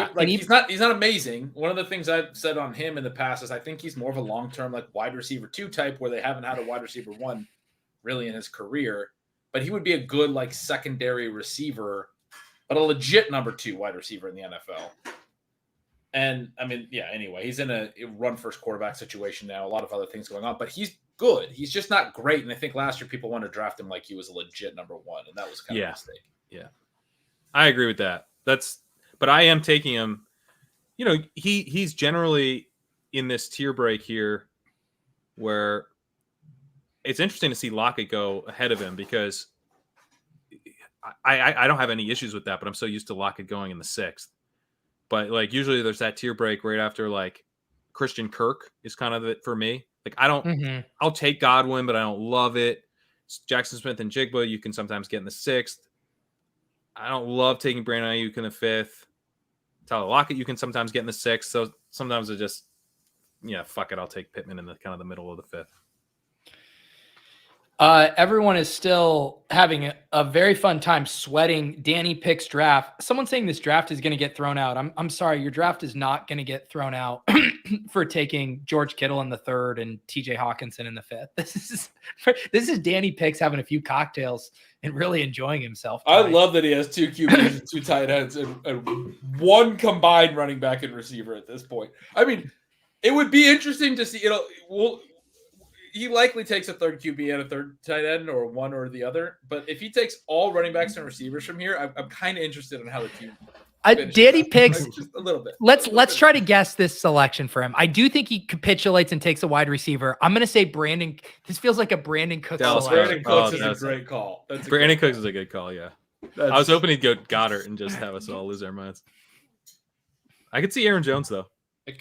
[SPEAKER 3] not amazing. One of the things I've said on him in the past is I think he's more of a long-term like wide receiver 2 type where they haven't had a wide receiver 1 really in his career, but he would be a good like secondary receiver, but a legit number 2 wide receiver in the NFL. And I mean, yeah, anyway, he's in a run first quarterback situation now, a lot of other things going on, but he's good. He's just not great. And I think last year people wanted to draft him like he was a legit number 1. And that was kind of a mistake.
[SPEAKER 5] Yeah. I agree with that. But I am taking him, he's generally in this tier break here where it's interesting to see Lockett go ahead of him because I don't have any issues with that, but I'm so used to Lockett going in the 6th. But like usually there's that tier break right after like Christian Kirk is kind of it for me. Like I'll take Godwin, but I don't love it. Jackson Smith and Jigba, you can sometimes get in the 6th. I don't love taking Brandon Ayuk in the 5th. Tyler Lockett you can sometimes get in the 6th. So sometimes it just, fuck it. I'll take Pittman in the kind of the middle of the 5th.
[SPEAKER 1] Everyone is still having a very fun time sweating Danny Pick's draft. Someone's saying this draft is going to get thrown out. I'm sorry, your draft is not going to get thrown out for taking George Kittle in the 3rd and TJ Hawkinson in the 5th. This is Danny Pick's having a few cocktails and really enjoying himself tonight.
[SPEAKER 3] I love that he has 2 QBs and 2 tight ends and 1 combined running back and receiver at this point. I mean, it would be interesting to see. He likely takes a 3rd QB and a 3rd tight end, or one or the other. But if he takes all running backs and receivers from here, I'm kind of interested in how the team.
[SPEAKER 1] Danny Picks,
[SPEAKER 3] just a little bit.
[SPEAKER 1] Let's try to guess this selection for him. I do think he capitulates and takes a wide receiver. I'm going to say Brandon. This feels like a Brandon Cooks selection.
[SPEAKER 3] Brandon Cooks is a great call.
[SPEAKER 5] Brandon Cooks is a good call. Yeah, I was hoping he'd go Goddard and just have us all lose our minds. I could see Aaron Jones though.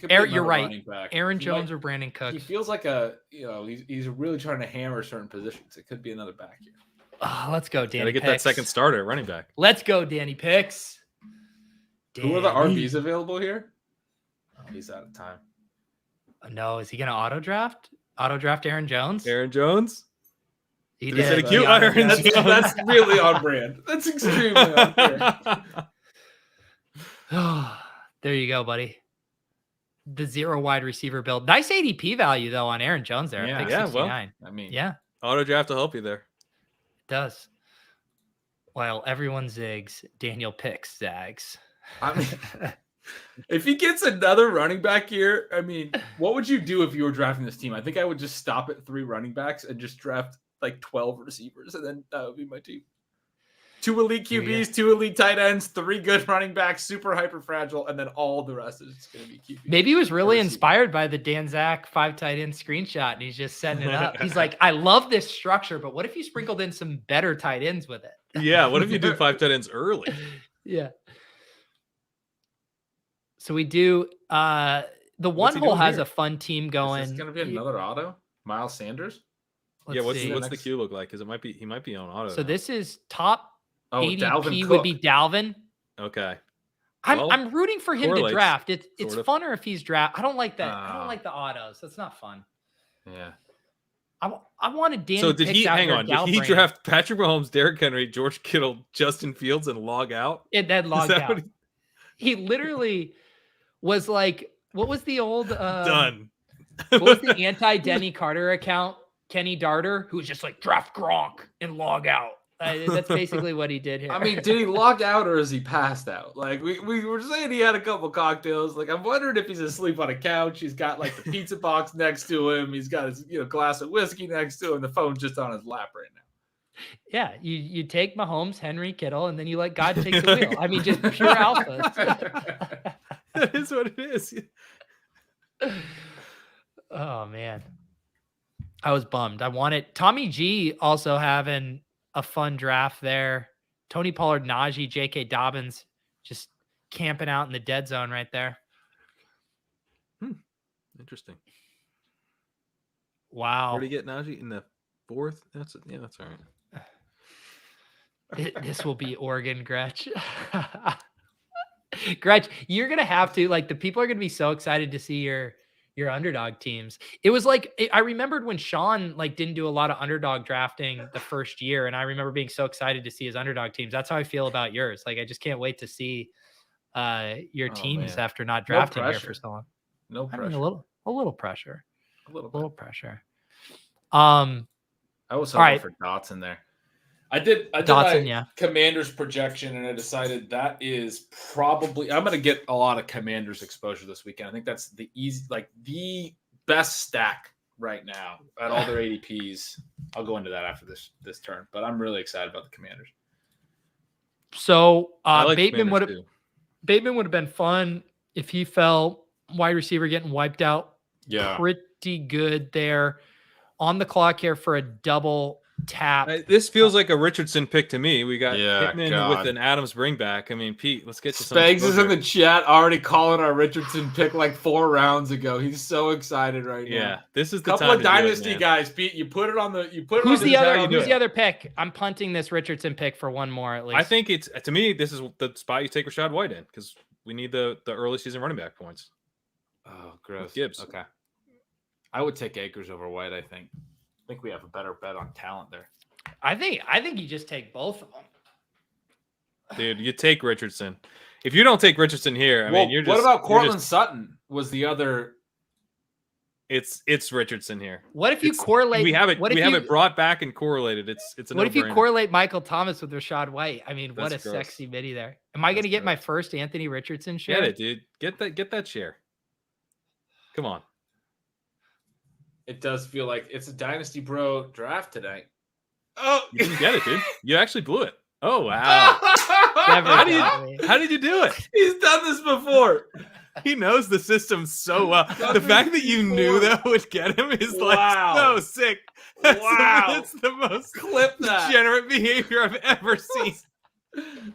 [SPEAKER 1] You're right. Aaron Jones or Brandon Cooks.
[SPEAKER 3] He feels like he's really trying to hammer certain positions. It could be another back here.
[SPEAKER 1] Let's go, Danny.
[SPEAKER 5] Gotta get that second starter running back.
[SPEAKER 1] Let's go, Danny Picks.
[SPEAKER 3] Who are the RBs available here? Oh, he's out of time.
[SPEAKER 1] No, is he gonna auto draft? Auto draft Aaron Jones?
[SPEAKER 5] Aaron Jones?
[SPEAKER 1] He
[SPEAKER 5] did.
[SPEAKER 1] did.
[SPEAKER 5] A cute Aaron Jones.
[SPEAKER 3] That's really on brand. That's extremely on brand.
[SPEAKER 1] There you go, buddy. The 0 wide receiver build. Nice ADP value though on Aaron Jones there.
[SPEAKER 5] Yeah,
[SPEAKER 1] well,
[SPEAKER 3] I mean,
[SPEAKER 5] auto draft will help you there.
[SPEAKER 1] It does. While everyone zigs, Daniel Picks zags.
[SPEAKER 3] I mean, if he gets another running back here, I mean, what would you do if you were drafting this team? I think I would just stop at 3 running backs and just draft like 12 receivers, and then that would be my team. 2 elite QBs, 2 elite tight ends, 3 good running backs, super hyper fragile, and then all the rest is just going to be QB.
[SPEAKER 1] Maybe he was really inspired by the Dan Zach 5 tight end screenshot, and he's just setting it up. He's like, I love this structure, but what if you sprinkled in some better tight ends with it?
[SPEAKER 5] Yeah, what if you do 5 tight ends early?
[SPEAKER 1] Yeah. So we do the one hole has a fun team going.
[SPEAKER 3] Is this going to be another auto? Miles Sanders?
[SPEAKER 5] What's the queue look like? Because he might be on auto.
[SPEAKER 1] So
[SPEAKER 5] now.
[SPEAKER 1] This is top ADP
[SPEAKER 3] Dalvin
[SPEAKER 1] would be Dalvin.
[SPEAKER 5] Okay.
[SPEAKER 1] I'm rooting for him to draft. It's funner if he's draft. I don't like that. I don't like the autos. That's not fun.
[SPEAKER 3] Yeah.
[SPEAKER 1] I wanted Danny.
[SPEAKER 5] So did he hang on? Did he draft Patrick Mahomes, Derrick Henry, George Kittle, Justin Fields, and log out?
[SPEAKER 1] It then logged out. He literally was like, what was the old
[SPEAKER 5] done?
[SPEAKER 1] What was the anti-Denny Carter account? Kenny Darter, who was just like draft Gronk and log out. That's basically what he did here.
[SPEAKER 3] I mean, did he log out or is he passed out? Like we were saying, he had a couple cocktails. Like I'm wondering if he's asleep on a couch. He's got like the pizza box next to him. He's got his glass of whiskey next to him. The phone's just on his lap right now.
[SPEAKER 1] Yeah, you take Mahomes, Henry, Kittle, and then you let God take the wheel. I mean, just pure alpha.
[SPEAKER 5] That is what it is.
[SPEAKER 1] Oh man, I was bummed. I wanted Tommy G also having a fun draft there. Tony Pollard, Najee, J.K. Dobbins just camping out in the dead zone right there.
[SPEAKER 5] Interesting.
[SPEAKER 1] Wow.
[SPEAKER 5] Where did he get Najee in the 4th? That's all right.
[SPEAKER 1] This will be Oregon, Gretch. Gretch, you're gonna have to the people are gonna be so excited to see your underdog teams. It was I remembered when Sean didn't do a lot of underdog drafting the first year, and I remember being so excited to see his underdog teams. That's how I feel about yours. I just can't wait to see your teams after not drafting here for so long.
[SPEAKER 3] No pressure.
[SPEAKER 1] I mean, a little pressure.
[SPEAKER 3] A little
[SPEAKER 1] pressure.
[SPEAKER 3] I was hoping for Dotson there. I did
[SPEAKER 1] Dotson,
[SPEAKER 3] my Commanders projection, and I decided that is probably I'm going to get a lot of Commanders exposure this weekend. I think that's the the best stack right now at all their ADPs. I'll go into that after this turn, but I'm really excited about the Commanders.
[SPEAKER 1] So Bateman would have been fun if he fell. Wide receiver getting wiped out.
[SPEAKER 3] Yeah,
[SPEAKER 1] pretty good there. On the clock here for a double tap.
[SPEAKER 5] This feels like a Richardson pick to me. We got Pittman with an Adams bring back. I mean, Pete, let's get you some.
[SPEAKER 3] Spags is in the chat already calling our Richardson pick 4 rounds ago. He's so excited right now.
[SPEAKER 5] Yeah, this is the
[SPEAKER 3] couple
[SPEAKER 5] time
[SPEAKER 3] of Dynasty guys. Pete, you put it on the.
[SPEAKER 1] Who's the other? Who's the other pick? I'm punting this Richardson pick for one more at least.
[SPEAKER 5] I think it's to me. This is the spot you take Rashad White in because We need the early season running back points.
[SPEAKER 3] Oh, gross.
[SPEAKER 5] Gibbs.
[SPEAKER 3] Okay. I would take Akers over White, I think. I think we have a better bet on talent there.
[SPEAKER 1] I think you just take both of them.
[SPEAKER 5] Dude, you take Richardson. If you don't take Richardson here, I mean, you're just.
[SPEAKER 3] What about Cortland Sutton? Was the other?
[SPEAKER 5] It's Richardson here.
[SPEAKER 1] What if you correlate?
[SPEAKER 5] We have it brought back and correlated. It's a
[SPEAKER 1] what if you correlate Michael Thomas with Rachaad White? I mean, what a
[SPEAKER 5] gross.
[SPEAKER 1] sexy midi there. Am I going to get my first Anthony Richardson share?
[SPEAKER 5] Get it, dude. Get that share. Come on.
[SPEAKER 3] It does feel like it's a Dynasty Bro draft tonight.
[SPEAKER 5] Oh, you didn't get it, dude. You actually blew it. Oh wow! How did you do it?
[SPEAKER 3] He's done this before.
[SPEAKER 5] He knows the system so well. The fact that you knew that would get him is like so sick. That's the most degenerate behavior I've ever seen.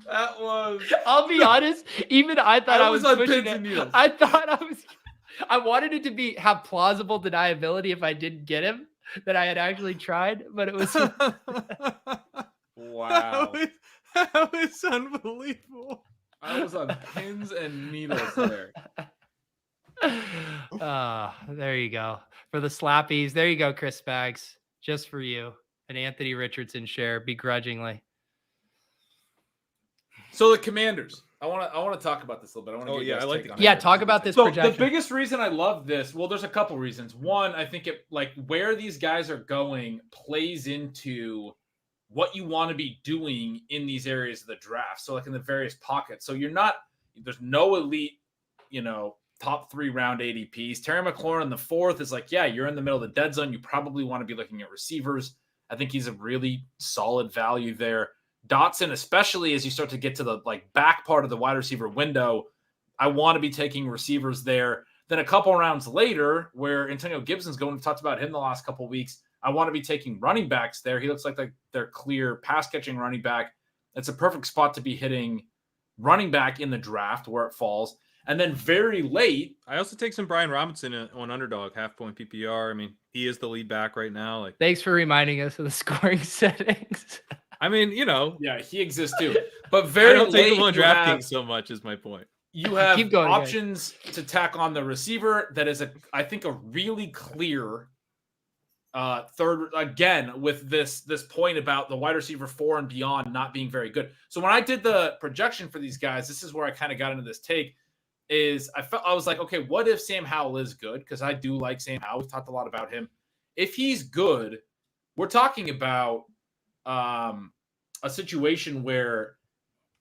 [SPEAKER 3] That was.
[SPEAKER 1] I'll be honest. Even I thought I was
[SPEAKER 3] on
[SPEAKER 1] pushing
[SPEAKER 3] pins and
[SPEAKER 1] it.
[SPEAKER 3] needles.
[SPEAKER 1] I thought I wanted it to have plausible deniability if I didn't get him, that I had actually tried, but it was.
[SPEAKER 3] Wow.
[SPEAKER 5] That was unbelievable.
[SPEAKER 3] I was on pins and needles there.
[SPEAKER 1] There you go. For the slappies. There you go, Chris Spags. Just for you. An Anthony Richardson share, begrudgingly.
[SPEAKER 3] So the Commanders. I want to talk about this a little bit. I want to get you guys take
[SPEAKER 1] talk about this
[SPEAKER 3] so
[SPEAKER 1] projection.
[SPEAKER 3] The biggest reason I love this, well, there's a couple reasons. One, I think it like where these guys are going plays into what you want to be doing in these areas of the draft. So like in the various pockets. So there's no elite, top 3 round ADPs. Terry McLaurin, the 4th, is like, yeah, you're in the middle of the dead zone. You probably want to be looking at receivers. I think he's a really solid value there. Dotson, especially as you start to get to the back part of the wide receiver window, I want to be taking receivers there. Then a couple rounds later, where Antonio Gibson's going, we've talked about him the last couple of weeks, I want to be taking running backs there. He looks like their clear pass-catching running back. It's a perfect spot to be hitting running back in the draft where it falls. And then very late,
[SPEAKER 5] I also take some Brian Robinson on Underdog, half-point PPR. I mean, he is the lead back right now.
[SPEAKER 1] Thanks for reminding us of the scoring settings.
[SPEAKER 5] I mean,
[SPEAKER 3] yeah, he exists too. But very
[SPEAKER 5] I don't take
[SPEAKER 3] late,
[SPEAKER 5] him on DraftKings so much is my point.
[SPEAKER 3] You have options to tack on the receiver. That is, I think, a really clear third, again, with this point about the wide receiver 4 and beyond not being very good. So when I did the projection for these guys, this is where I kind of got into this take. I was like, okay, what if Sam Howell is good? Because I do like Sam Howell. We've talked a lot about him. If he's good, we're talking about a situation where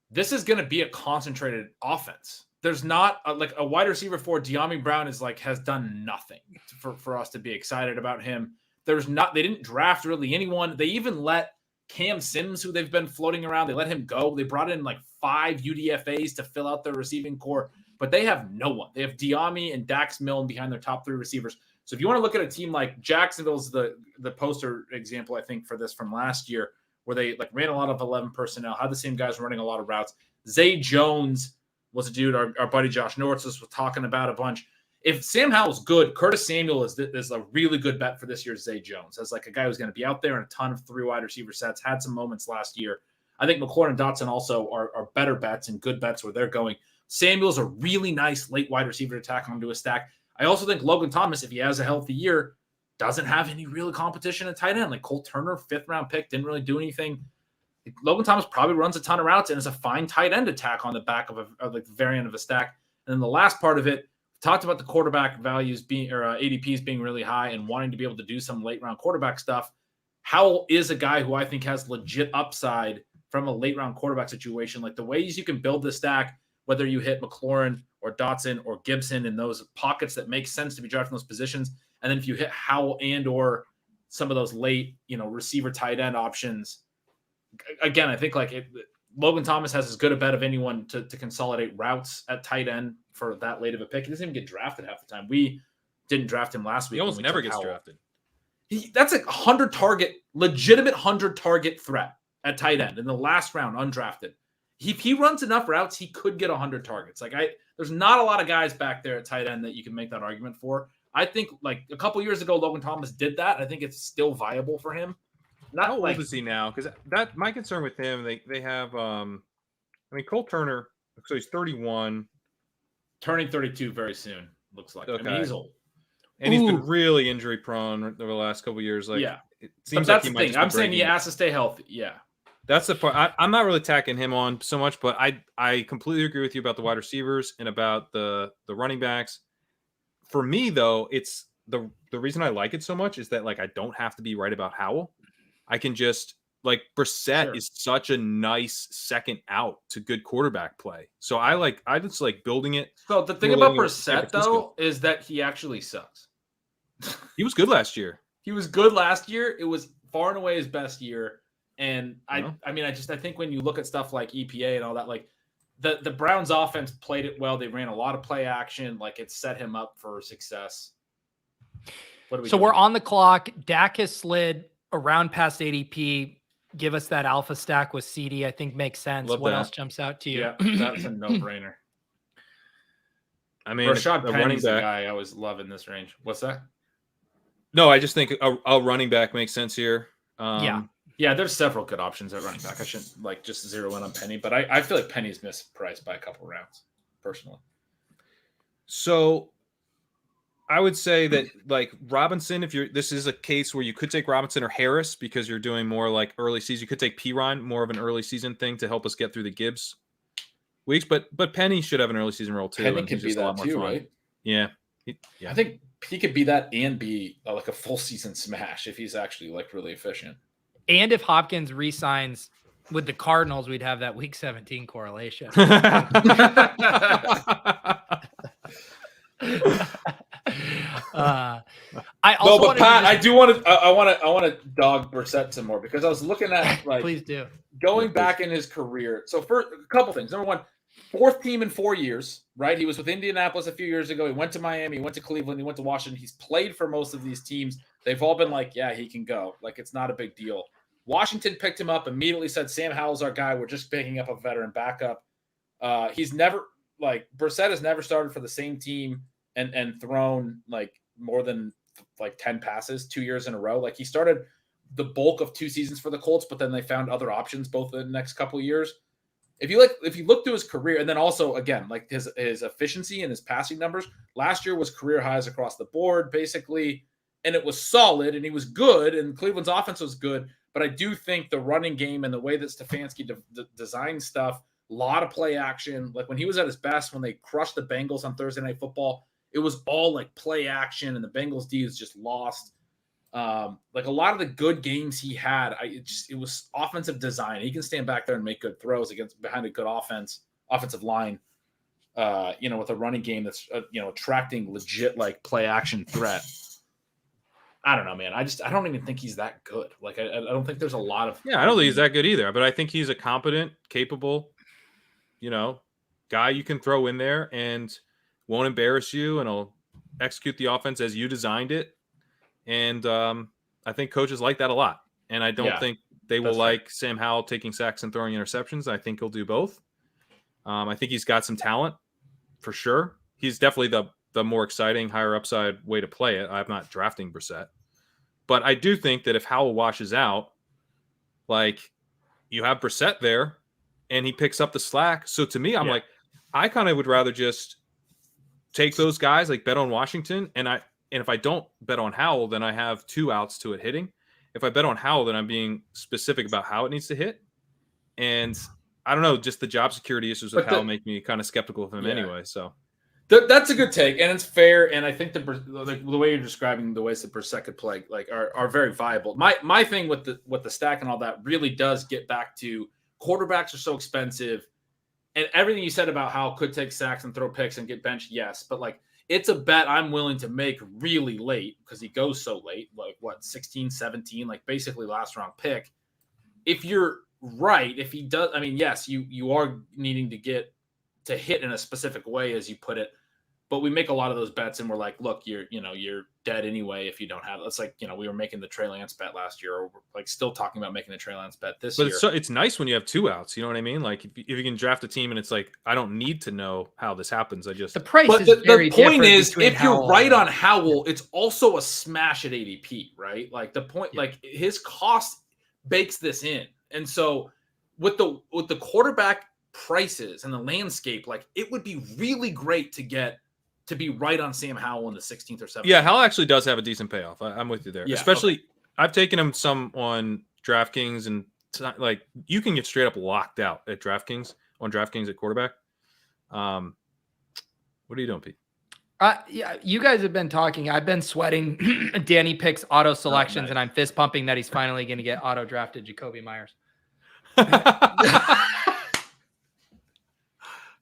[SPEAKER 3] this is going to be a concentrated offense. There's not a wide receiver 4. De'Ami Brown has done nothing for us to be excited about him. They didn't draft really anyone. They even let Cam Sims, who they've been floating around, they let him go. They brought in 5 UDFAs to fill out their receiving core, but they have no one. They have De'Ami and Dax Milne behind their top 3 receivers. So if you want to look at a team like Jacksonville's the poster example, I think, for this from last year, where they ran a lot of 11 personnel, had the same guys running a lot of routes. Zay Jones was a dude our buddy Josh Norris was talking about a bunch. If Sam Howell's good, Curtis Samuel is a really good bet for this year's Zay Jones as a guy who's going to be out there in a ton of 3 wide receiver sets, had some moments last year. I think McLaurin and Dotson also are better bets and good bets where they're going. Samuel's a really nice late wide receiver to tack onto a stack. I also think Logan Thomas, if he has a healthy year, doesn't have any real competition at tight end. Cole Turner, 5th round pick, didn't really do anything. Logan Thomas probably runs a ton of routes and is a fine tight end attack on the back of the variant of a stack. And then the last part of it, talked about the quarterback values being or ADPs being really high and wanting to be able to do some late round quarterback stuff. Howell is a guy who I think has legit upside from a late round quarterback situation. The ways you can build the stack, whether you hit McLaurin or Dotson or Gibson in those pockets that make sense to be drafted in those positions. And then if you hit Howell and or some of those late, receiver tight end options, again, I think Logan Thomas has as good a bet of anyone to consolidate routes at tight end for that late of a pick. He doesn't even get drafted half the time. We didn't draft him last week.
[SPEAKER 5] He almost never gets drafted.
[SPEAKER 3] That's 100 target, legitimate 100 target threat at tight end in the last round, undrafted. If he runs enough routes, he could get 100 targets. There's not a lot of guys back there at tight end that you can make that argument for. I think a couple years ago, Logan Thomas did that. I think it's still viable for him.
[SPEAKER 5] How old is he now? Because that my concern with him, they have Cole Turner, so he's 31.
[SPEAKER 3] turning 32 very soon. Looks like.
[SPEAKER 5] Okay.
[SPEAKER 3] I mean, he's old.
[SPEAKER 5] And he's been really injury prone over the last couple of years. Like,
[SPEAKER 3] yeah.
[SPEAKER 5] It seems
[SPEAKER 3] but that's
[SPEAKER 5] like
[SPEAKER 3] the thing. I'm saying he has to stay healthy. Yeah.
[SPEAKER 5] That's the part. I'm not really tacking him on so much, but I completely agree with you about the wide receivers and about the running backs. For me, though, it's the reason I like it so much is that, like, I don't have to be right about Howell. I can just, like, Brissett is such a nice second out to good quarterback play. So I just like building it.
[SPEAKER 3] So the thing about Brissett, though, is that he actually sucks.
[SPEAKER 5] He was good last year.
[SPEAKER 3] He was good last year. It was far and away his best year. And I think when you look at stuff like EPA and all that, like the Browns offense played it well. They ran a lot of play action. Like, it set him up for success.
[SPEAKER 1] We're on the clock. Dak has slid around past ADP. Give us that alpha stack with CD. I think makes sense. What else jumps out to you?
[SPEAKER 3] Yeah, that's a no-brainer.
[SPEAKER 5] I mean,
[SPEAKER 3] Rashad Penny's the guy I was loving this range. What's that?
[SPEAKER 5] No, I just think a running back makes sense here.
[SPEAKER 3] Yeah, there's several good options at running back. I shouldn't just zero in on Penny, but I feel like Penny's mispriced by a couple rounds, personally.
[SPEAKER 5] So I would say that, like, Robinson, this is a case where you could take Robinson or Harris because you're doing more like early season. You could take Pirine, more of an early season thing to help us get through the Gibbs weeks, but Penny should have an early season role too.
[SPEAKER 3] Penny could be that too, right?
[SPEAKER 5] Yeah.
[SPEAKER 3] I think he could be that and be like a full season smash if he's actually like really efficient.
[SPEAKER 1] And if Hopkins re-signs with the Cardinals, we'd have that week 17 correlation. I
[SPEAKER 3] do want to dog Brissett some more because I was looking at, like,
[SPEAKER 1] please do,
[SPEAKER 3] going back in his career. So for a couple things. Number one, fourth team in 4 years, right? He was with Indianapolis a few years ago. He went to Miami, he went to Cleveland, he went to Washington. He's played for most of these teams. They've all been like, yeah, he can go. Like, it's not a big deal. Washington picked him up, immediately said, Sam Howell's our guy. We're just picking up a veteran backup. He's never, like, Brissett has never started for the same team and thrown, like, more than, like, 10 passes 2 years in a row. Like, he started the bulk of 2 seasons for the Colts, but then they found other options both in the next couple of years. If you look through his career, and then also, again, like, his efficiency and his passing numbers, last year was career highs across the board, basically, and it was solid, and he was good, and Cleveland's offense was good. But I do think the running game and the way that Stefanski designed stuff, a lot of play action, like when he was at his best, when they crushed the Bengals on Thursday Night Football, it was all like play action, and the Bengals D is just lost. Like a lot of the good games he had, it was offensive design. He can stand back there and make good throws behind a good offensive line. With a running game that's attracting legit like play action threat. I don't know, man. I don't even think he's that good. Like, I don't think there's a lot of.
[SPEAKER 5] Yeah, I don't think he's that good either. But I think he's a competent, capable, guy you can throw in there and won't embarrass you, and he'll execute the offense as you designed it. And I think coaches like that a lot. And I don't think they will like Sam Howell taking sacks and throwing interceptions. I think he'll do both. I think he's got some talent for sure. He's definitely the more exciting, higher upside way to play it. I'm not drafting Brissett. But I do think that if Howell washes out, like, you have Brissett there and he picks up the slack. So to me, I'm like, I kind of would rather just take those guys, like bet on Washington. And if I don't bet on Howell, then I have 2 outs to it hitting. If I bet on Howell, then I'm being specific about how it needs to hit. And I don't know, just the job security issues with Howell make me kind of skeptical of him anyway. So
[SPEAKER 3] that's a good take, and it's fair. And I think the way you're describing the ways that Brissett could play are very viable. My thing with the stack and all that really does get back to quarterbacks are so expensive, and everything you said about how could take sacks and throw picks and get benched, yes, but like it's a bet I'm willing to make really late because he goes so late, like 16, 17, like basically last round pick. If you're right, if he does, I mean, yes, you are needing to get to hit in a specific way, as you put it. But we make a lot of those bets, and we're like, look, you're dead anyway if you don't have it. It's like, we were making the Trey Lance bet last year, or we're like still talking about making the Trey Lance bet this year.
[SPEAKER 5] But it's nice when you have 2 outs. You know what I mean? Like if you can draft a team and it's like, I don't need to know how this happens. I just
[SPEAKER 1] the price.
[SPEAKER 3] But
[SPEAKER 1] is very
[SPEAKER 3] the point is,
[SPEAKER 1] if
[SPEAKER 3] you're right on Howell, it's also a smash at ADP, right? Like the point, like his cost bakes this in, and so with the quarterback prices and the landscape, like it would be really great to be right on Sam Howell in the 16th or 17th.
[SPEAKER 5] Yeah, Howell actually does have a decent payoff. I'm with you there.
[SPEAKER 3] Yeah,
[SPEAKER 5] Especially, okay. I've taken him some on DraftKings, and like you can get straight up locked out at DraftKings at quarterback. What are you doing, Pete?
[SPEAKER 1] Yeah, you guys have been talking. I've been sweating Danny Picks auto selections, and I'm fist pumping that he's finally going to get auto drafted Jacoby Myers.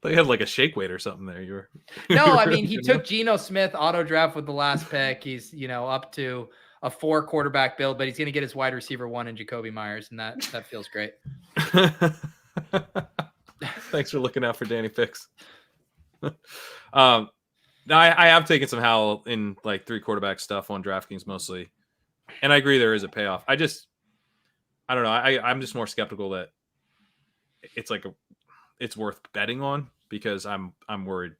[SPEAKER 5] They had like a shake weight or something there.
[SPEAKER 1] No, I mean, he took Geno Smith auto draft with the last pick. He's, up to a 4 quarterback build, but he's going to get his wide receiver 1 in Jacoby Myers, and that feels great.
[SPEAKER 5] Thanks for looking out for Danny Picks. I have taken some Howell in like 3 quarterback stuff on DraftKings mostly, and I agree there is a payoff. I don't know. I'm just more skeptical that it's worth betting on, because I'm worried.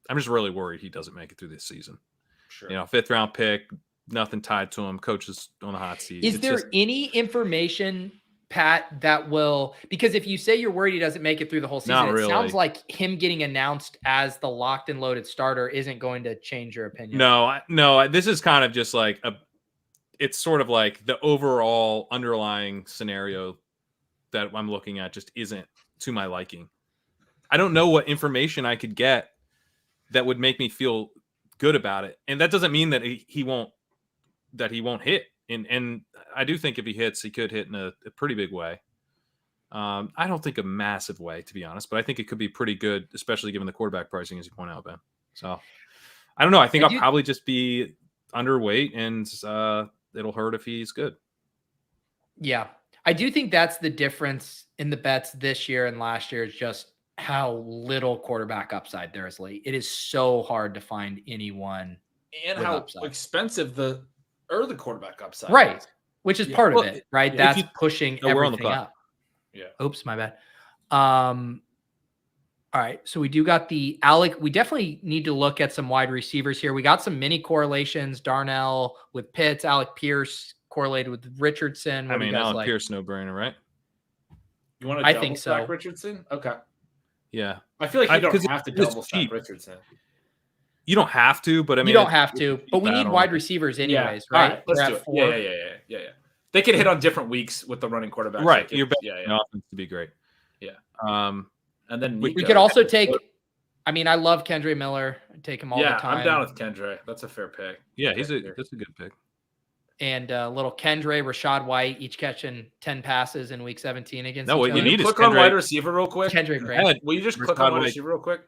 [SPEAKER 5] I'm just really worried he doesn't make it through this season.
[SPEAKER 3] Sure.
[SPEAKER 5] 5th round pick, nothing tied to him. Coach is on the hot seat.
[SPEAKER 1] Is there any information, Pat, that will, because if you say you're worried he doesn't make it through the whole season, it sounds like him getting announced as the locked and loaded starter isn't going to change your opinion.
[SPEAKER 5] No, this is kind of just like it's sort of like the overall underlying scenario that I'm looking at just isn't to my liking. I don't know what information I could get that would make me feel good about it. And that doesn't mean that he won't hit. And I do think if he hits, he could hit in a pretty big way. I don't think a massive way, to be honest, but I think it could be pretty good, especially given the quarterback pricing, as you point out, Ben. So I don't know. I think I'll probably just be underweight, and it'll hurt if he's good.
[SPEAKER 1] Yeah. I do think that's the difference in the bets this year and last year, is just how little quarterback upside there is late. It is so hard to find anyone,
[SPEAKER 3] and how expensive the quarterback upside,
[SPEAKER 1] right?
[SPEAKER 3] Is.
[SPEAKER 1] Which is part of it, right? That's pushing everything up.
[SPEAKER 3] Yeah.
[SPEAKER 1] Oops, my bad. All right, so we do got the Alec. We definitely need to look at some wide receivers here. We got some mini correlations. Darnell with Pitts, Alec Pierce correlated with Richardson.
[SPEAKER 5] I mean, Alec Pierce, no brainer, right?
[SPEAKER 3] You want to double stack Richardson? Okay.
[SPEAKER 5] Yeah.
[SPEAKER 3] I feel like you don't have to double stack Richardson.
[SPEAKER 5] You don't have to, but I mean,
[SPEAKER 1] you don't have to, but we need wide receivers anyways, right?
[SPEAKER 3] All right, let's do it. Yeah. They can hit on different weeks with the running quarterback.
[SPEAKER 5] Right. You're betting offense to be great.
[SPEAKER 3] Yeah. And then
[SPEAKER 1] we could also take, I mean, I love Kendre Miller. I take him all the time.
[SPEAKER 3] I'm down with Kendre. That's a fair pick.
[SPEAKER 5] Yeah, that's a good pick.
[SPEAKER 1] And little Kendre, Rashad White, each catching 10 passes in week 17 against.
[SPEAKER 5] No, what you need is
[SPEAKER 3] click on wide receiver real quick.
[SPEAKER 1] Kendre, great.
[SPEAKER 3] Will you just click on wide receiver real quick?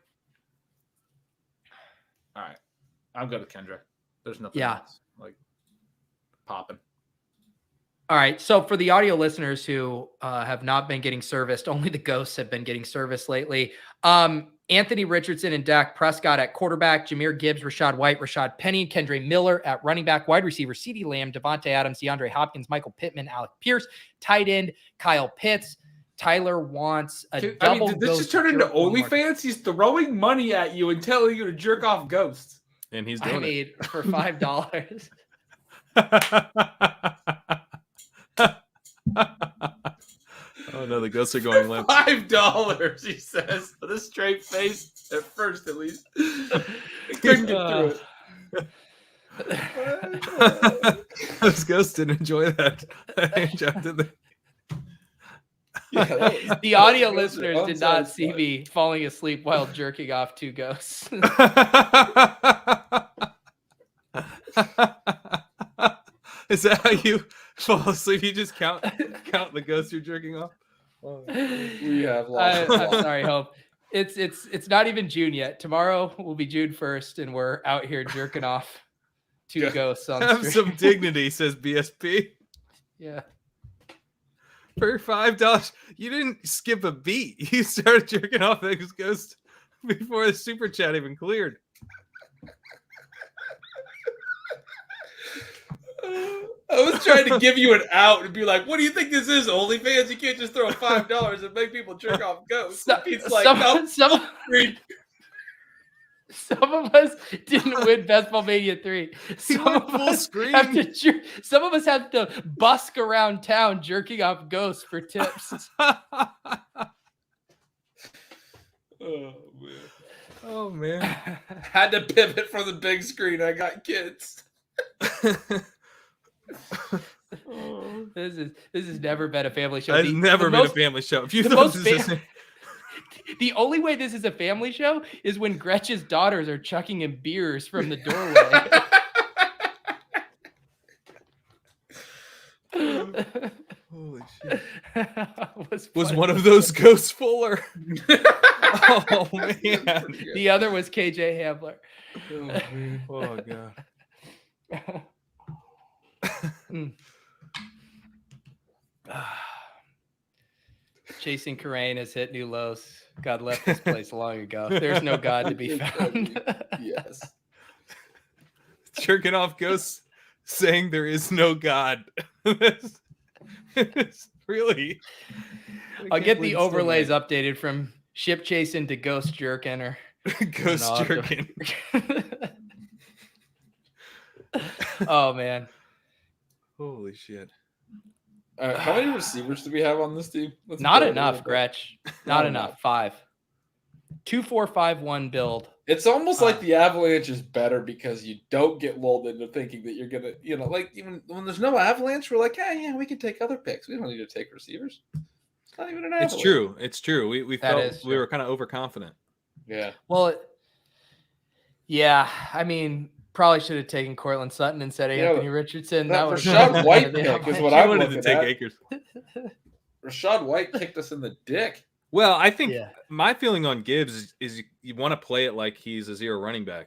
[SPEAKER 3] All right, I'm good with Kendre. There's nothing else, like popping.
[SPEAKER 1] All right, so for the audio listeners who have not been getting serviced, only the ghosts have been getting serviced lately. Anthony Richardson and Dak Prescott at quarterback, Jahmyr Gibbs, Rashad White, Rashad Penny, Kendre Miller at running back, wide receiver, CeeDee Lamb, Devontae Adams, DeAndre Hopkins, Michael Pittman, Alec Pierce, tight end, Kyle Pitts. Tyler wants a double.
[SPEAKER 3] Did this just turn into OnlyFans? He's throwing money at you and telling you to jerk off ghosts.
[SPEAKER 5] And he's doing
[SPEAKER 1] it for $5.
[SPEAKER 5] Oh no, the ghosts are going limp.
[SPEAKER 3] $5, he says, with a straight face at first, at least. Couldn't get through
[SPEAKER 5] it. Those ghosts didn't enjoy that.
[SPEAKER 1] The audio listeners did not see me falling asleep while jerking off 2 ghosts.
[SPEAKER 5] Is that how you fall asleep? You just count the ghosts you're jerking off?
[SPEAKER 3] We have lost.
[SPEAKER 1] I'm sorry, Hope. It's not even June yet. Tomorrow will be June 1st, and we're out here jerking off 2 ghosts on
[SPEAKER 5] Have
[SPEAKER 1] stream.
[SPEAKER 5] some dignity, says BSP.
[SPEAKER 1] Yeah.
[SPEAKER 5] For $5, you didn't skip a beat. You started jerking off those ghosts before the super chat even cleared.
[SPEAKER 3] I was trying to give you an out and be like, what do you think this is, OnlyFans? You can't just throw $5 and make people jerk off ghosts. It's like,
[SPEAKER 1] some of us didn't win Best Ball Mania 3. Some of us have to busk around town jerking off ghosts for tips.
[SPEAKER 5] Oh man.
[SPEAKER 3] Had to pivot from the big screen. I got kids.
[SPEAKER 1] This has never been a family show.
[SPEAKER 5] It's never been a family show. If you thought this is
[SPEAKER 1] the only way this is a family show is when Gretch's daughters are chucking him beers from the doorway.
[SPEAKER 5] Holy shit.
[SPEAKER 1] was
[SPEAKER 5] one of those Ghost Fuller? Oh man.
[SPEAKER 1] The other was KJ Hamler.
[SPEAKER 5] Oh god.
[SPEAKER 1] Chasing Karain has hit new lows. God left this place long ago. There's no God to be found.
[SPEAKER 3] Yes.
[SPEAKER 5] Jerking off ghosts saying there is no God. Really.
[SPEAKER 1] I'll get the overlays updated from ship chasing to ghost jerking or
[SPEAKER 5] ghost jerking.
[SPEAKER 1] Oh man.
[SPEAKER 5] Holy shit.
[SPEAKER 3] How many receivers do we have on this team?
[SPEAKER 1] Not enough, Gretch. Not enough. 5. 2-4-5-1 build.
[SPEAKER 3] It's almost like the Avalanche is better because you don't get lulled into thinking that you're gonna, like even when there's no Avalanche, we're like, yeah, we can take other picks. We don't need to take receivers. It's not even an Avalanche.
[SPEAKER 5] It's true. We felt we were kind of overconfident.
[SPEAKER 3] Yeah.
[SPEAKER 1] Well, yeah. I mean, probably should have taken Cortland Sutton instead of Anthony Richardson.
[SPEAKER 3] That Rashad White pick is what I wanted to take.
[SPEAKER 5] Akers.
[SPEAKER 3] Rashad White kicked us in the dick.
[SPEAKER 5] Well, I think my feeling on Gibbs is you want to play it like he's a zero running back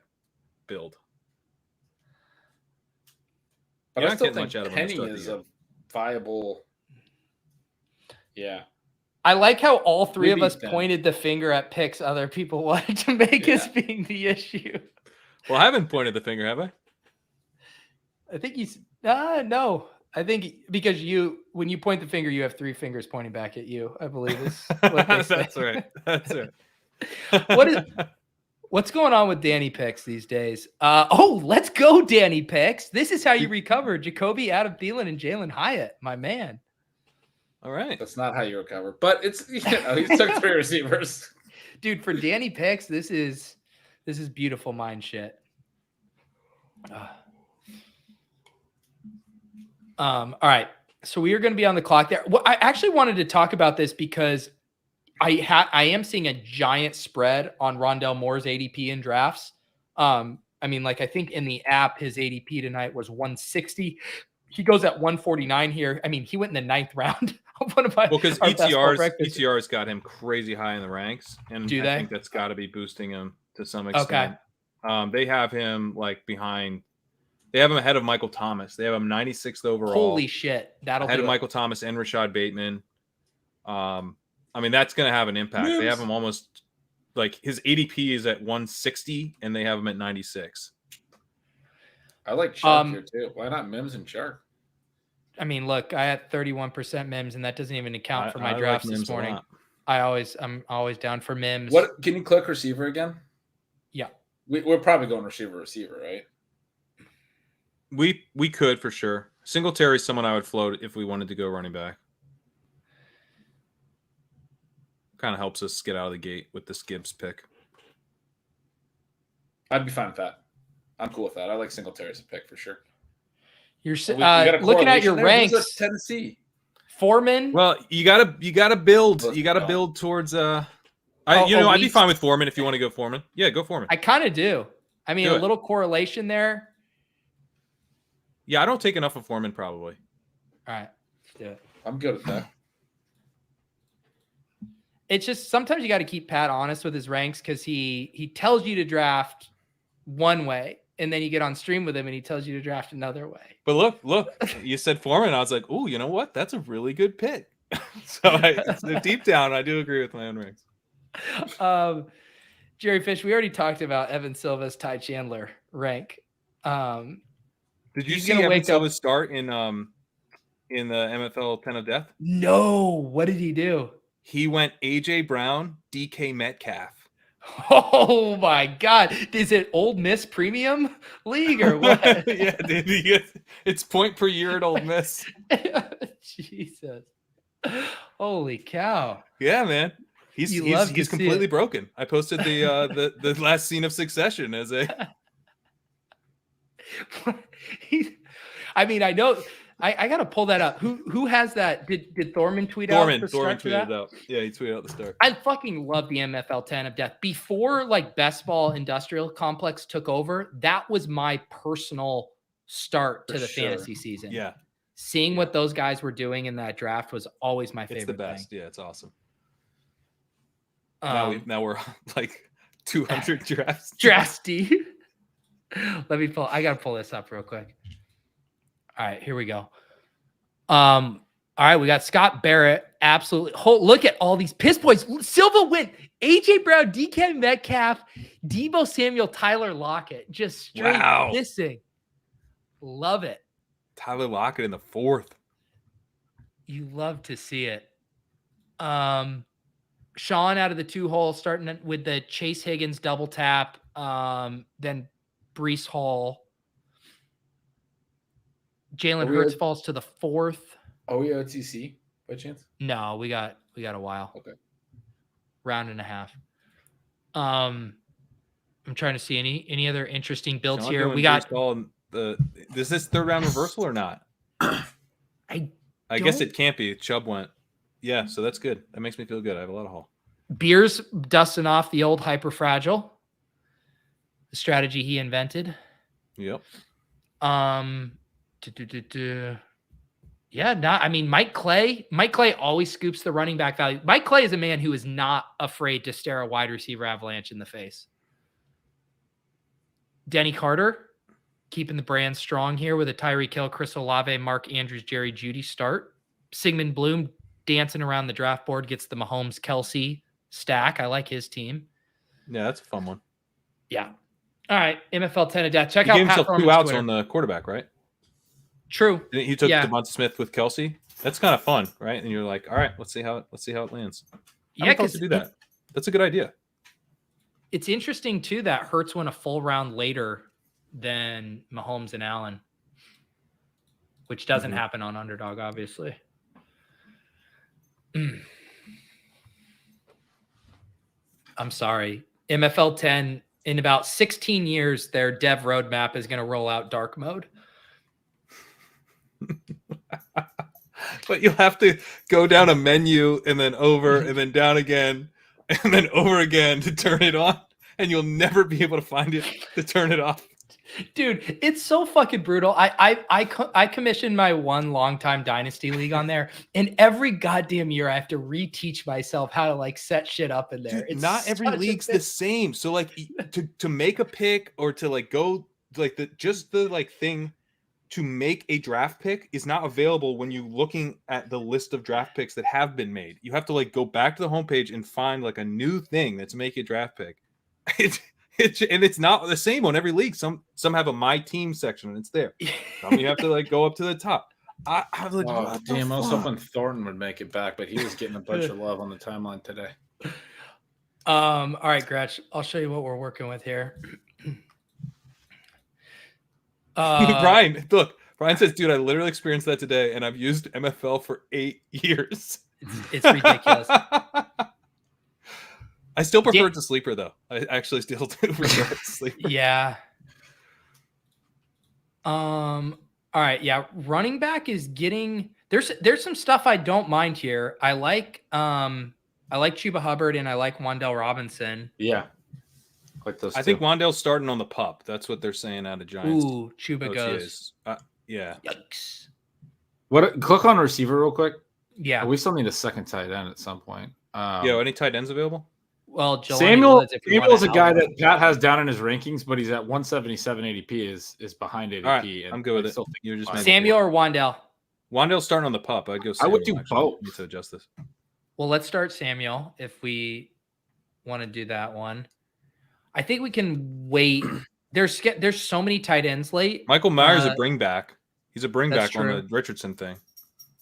[SPEAKER 5] build.
[SPEAKER 3] But I still think Penny is a viable. Yeah.
[SPEAKER 1] I like how all three of us pointed the finger at picks other people wanted to make as being the issue.
[SPEAKER 5] Well, I haven't pointed the finger, have I?
[SPEAKER 1] I think he's no. I think because when you point the finger, you have 3 fingers pointing back at you. I believe is what they say.
[SPEAKER 5] That's right. That's right.
[SPEAKER 1] What's going on with Danny Picks these days? Let's go, Danny Picks. This is how you recover Jacoby, Adam Thielen, and Jalen Hyatt, my man.
[SPEAKER 5] All right.
[SPEAKER 3] That's not how you recover, but it's he took 3 receivers.
[SPEAKER 1] Dude, for Danny Picks, this is beautiful mind shit. All right. So we are going to be on the clock there. Well, I actually wanted to talk about this because I am seeing a giant spread on Rondell Moore's ADP in drafts. I mean, like I think in the app, his ADP tonight was 160. He goes at 149 here. I mean, he went in the 9th round of one of my.
[SPEAKER 5] Well, because ETR's got him crazy high in the ranks, and I think that's got to be boosting him to some extent. Okay. They have him like behind. They have him ahead of Michael Thomas. They have him 96th overall.
[SPEAKER 1] Holy shit!
[SPEAKER 5] Ahead of Michael Thomas and Rashad Bateman. I mean, that's going to have an impact. They have him almost like his ADP is at 160, and they have him at 96.
[SPEAKER 3] I like Shark here too. Why not Mims and Shark?
[SPEAKER 1] I mean, look, I had 31% Mims, and that doesn't even account for my drafts like this morning. I'm always down for Mims.
[SPEAKER 3] What can you click receiver again?
[SPEAKER 1] Yeah,
[SPEAKER 3] we're probably going receiver, right?
[SPEAKER 5] We could for sure. Singletary's someone I would float if we wanted to go running back. Kind of helps us get out of the gate with this Gibbs pick.
[SPEAKER 3] I'd be fine with that. I'm cool with that. I like Singletary as a pick for sure.
[SPEAKER 1] You're looking at your ranks.
[SPEAKER 3] Tennessee.
[SPEAKER 1] Foreman.
[SPEAKER 5] Well, you gotta build. You gotta build towards. I'd be fine with Foreman if you want to go Foreman. Yeah, go Foreman.
[SPEAKER 1] I kind of do. I mean, a little correlation there.
[SPEAKER 5] Yeah, I don't take enough of Foreman probably.
[SPEAKER 1] All right, let's do it.
[SPEAKER 3] I'm good at that.
[SPEAKER 1] It's just sometimes you got to keep Pat honest with his ranks because he tells you to draft one way, and then you get on stream with him and he tells you to draft another way.
[SPEAKER 5] But look, you said Foreman. I was like, oh, you know what? That's a really good pick. So deep down, I do agree with my own ranks.
[SPEAKER 1] Jerry Fish, we already talked about Evan Silva's Ty Chandler rank.
[SPEAKER 5] Did you see Evan Silva start in the MFL 10 of Death?
[SPEAKER 1] No. What did he do?
[SPEAKER 5] He went AJ Brown, DK Metcalf.
[SPEAKER 1] Oh my God! Is it Old Miss Premium League or what?
[SPEAKER 5] Yeah, dude, it's point per year at Old Miss.
[SPEAKER 1] Jesus! Holy cow!
[SPEAKER 5] Yeah, man. He's completely broken. I posted the last scene of Succession as a.
[SPEAKER 1] I mean, I know. I gotta pull that up. Who has that? Did Thorman tweet out?
[SPEAKER 5] Thorman tweeted it out. Yeah, he tweeted out the start.
[SPEAKER 1] I fucking love the MFL 10 of death. Before like Best Ball Industrial Complex took over, that was my personal start to the fantasy season.
[SPEAKER 5] Yeah.
[SPEAKER 1] Seeing what those guys were doing in that draft was always my favorite.
[SPEAKER 5] It's the best.
[SPEAKER 1] thing.
[SPEAKER 5] Yeah, it's awesome. Now we're like 200 drafts.
[SPEAKER 1] Drafty. I gotta pull this up real quick. All right, here we go. All right, we got Scott Barrett. Absolutely. Look at all these piss boys. Silva went. AJ Brown, DK Metcalf, Debo Samuel, Tyler Lockett. Just straight pissing. Love it.
[SPEAKER 5] Tyler Lockett in the 4th.
[SPEAKER 1] You love to see it. Sean out of the 2-hole, starting with the Chase Higgins double tap. Then Breece Hall. Jalen Hurts falls to the 4th.
[SPEAKER 3] Are we OTC by chance?
[SPEAKER 1] No, we got a while.
[SPEAKER 3] Okay.
[SPEAKER 1] Round and a half. I'm trying to see any other interesting builds here. We got
[SPEAKER 5] is this 3rd round reversal or not? I guess it can't be. Chubb went. Yeah, so that's good. That makes me feel good. I have a lot of haul.
[SPEAKER 1] Beers dusting off the old hyper fragile. The strategy he invented.
[SPEAKER 5] Yep.
[SPEAKER 1] Yeah, I mean, Mike Clay always scoops the running back value. Mike Clay is a man who is not afraid to stare a wide receiver avalanche in the face. Denny Carter, keeping the brand strong here with a Tyreek Hill, Chris Olave, Mark Andrews, Jerry Jeudy start. Sigmund Bloom dancing around the draft board, gets the Mahomes Kelsey stack. I like his team.
[SPEAKER 5] Yeah, that's a fun one.
[SPEAKER 1] Yeah. All right, MFL 10 of death. Check
[SPEAKER 5] he
[SPEAKER 1] out
[SPEAKER 5] gave himself
[SPEAKER 1] Pat
[SPEAKER 5] 2 outs
[SPEAKER 1] Twitter.
[SPEAKER 5] on the quarterback, right?
[SPEAKER 1] True.
[SPEAKER 5] He took Devonta Smith with Kelsey. That's kind of fun, right? And you're like, all right, let's see how it lands.
[SPEAKER 1] Yeah,
[SPEAKER 5] because to do that. That's a good idea.
[SPEAKER 1] It's interesting too that Hurts went a full round later than Mahomes and Allen, which doesn't happen on Underdog, obviously. I'm sorry. MFL 10, in about 16 years, their dev roadmap is going to roll out dark mode.
[SPEAKER 5] But you'll have to go down a menu and then over and then down again and then over again to turn it on, and you'll never be able to find it to turn it off.
[SPEAKER 1] Dude, it's so fucking brutal. I commissioned my one longtime Dynasty league on there, and every goddamn year I have to reteach myself how to like set shit up in there.
[SPEAKER 5] Dude,
[SPEAKER 1] it's
[SPEAKER 5] not every league's the same. So like to make a pick or to like go like the thing to make a draft pick is not available when you're looking at the list of draft picks that have been made. You have to like go back to the homepage and find like a new thing that's make a draft pick. And it's not the same on every league. Some have a my team section and it's there. Some you have to like go up to the top. I was like,
[SPEAKER 3] I was hoping Thornton would make it back, but he was getting a bunch of love on the timeline today.
[SPEAKER 1] All right, Gretch, I'll show you what we're working with here.
[SPEAKER 5] Brian, look, Brian says, dude, I literally experienced that today, and I've used MFL for 8 years.
[SPEAKER 1] It's ridiculous.
[SPEAKER 5] I still prefer it to sleeper, though. I actually still do prefer it to sleeper.
[SPEAKER 1] Yeah. All right. Yeah. Running back is getting there's some stuff I don't mind here. I like Chuba Hubbard and I like Wan'Dale Robinson.
[SPEAKER 3] Yeah. Like those
[SPEAKER 5] I think Wan'Dale's starting on the pup. That's what they're saying out of Giants.
[SPEAKER 1] Ooh, Chuba goes.
[SPEAKER 5] Yeah.
[SPEAKER 1] Yikes.
[SPEAKER 3] Click on receiver real quick.
[SPEAKER 1] Yeah.
[SPEAKER 3] We still need a second tight end at some point.
[SPEAKER 5] Any tight ends available?
[SPEAKER 1] Well,
[SPEAKER 3] Samuel's a guy that Pat has down in his rankings, but he's at 177 ADP is behind ADP.
[SPEAKER 5] Right, I'm good with it.
[SPEAKER 3] You're just
[SPEAKER 1] Samuel or Wan'Dale?
[SPEAKER 5] Wan'Dale's starting on the pup. I'd go Samuel.
[SPEAKER 3] I would do both.
[SPEAKER 5] Need to adjust this.
[SPEAKER 1] Well, let's start Samuel if we want to do that one. I think we can wait. There's so many tight ends late.
[SPEAKER 5] Michael Myers a bring back. He's a bring back
[SPEAKER 1] true.
[SPEAKER 5] on the Richardson thing.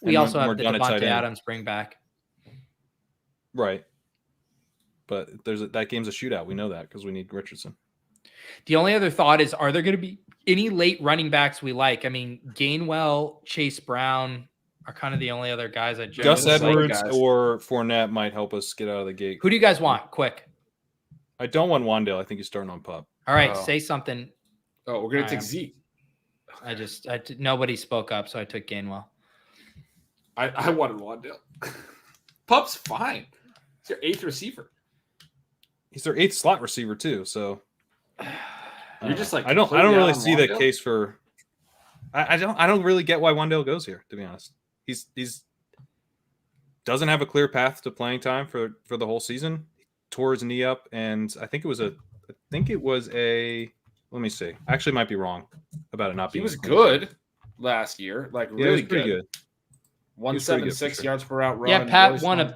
[SPEAKER 1] We also have the Devontae Adams bring back.
[SPEAKER 5] Right. But that game's a shootout. We know that because we need Richardson.
[SPEAKER 1] The only other thought is, are there going to be any late running backs we like? I mean, Gainwell, Chase Brown, are kind of the only other guys I
[SPEAKER 5] Gus
[SPEAKER 1] generally like.
[SPEAKER 5] Edwards or Fournette might help us get out of the gate.
[SPEAKER 1] Who do you guys want? Quick.
[SPEAKER 5] I don't want Wandale. I think he's starting on pup.
[SPEAKER 1] All right, say something.
[SPEAKER 3] Oh, we're gonna take Zeke.
[SPEAKER 1] Nobody spoke up, so I took Gainwell.
[SPEAKER 3] I wanted Wandale. Pup's fine. He's your 8th receiver.
[SPEAKER 5] He's their 8th slot receiver too. So
[SPEAKER 3] you're just like
[SPEAKER 5] I don't really see the case for. I don't really get why Wandale goes here. To be honest, he's doesn't have a clear path to playing time for the whole season. He tore his knee up, and I think it was a. Let me see. I actually might be wrong about it not being.
[SPEAKER 3] He was good last year, like really
[SPEAKER 5] good.
[SPEAKER 3] 176 yards per out run.
[SPEAKER 1] Yeah, Pat really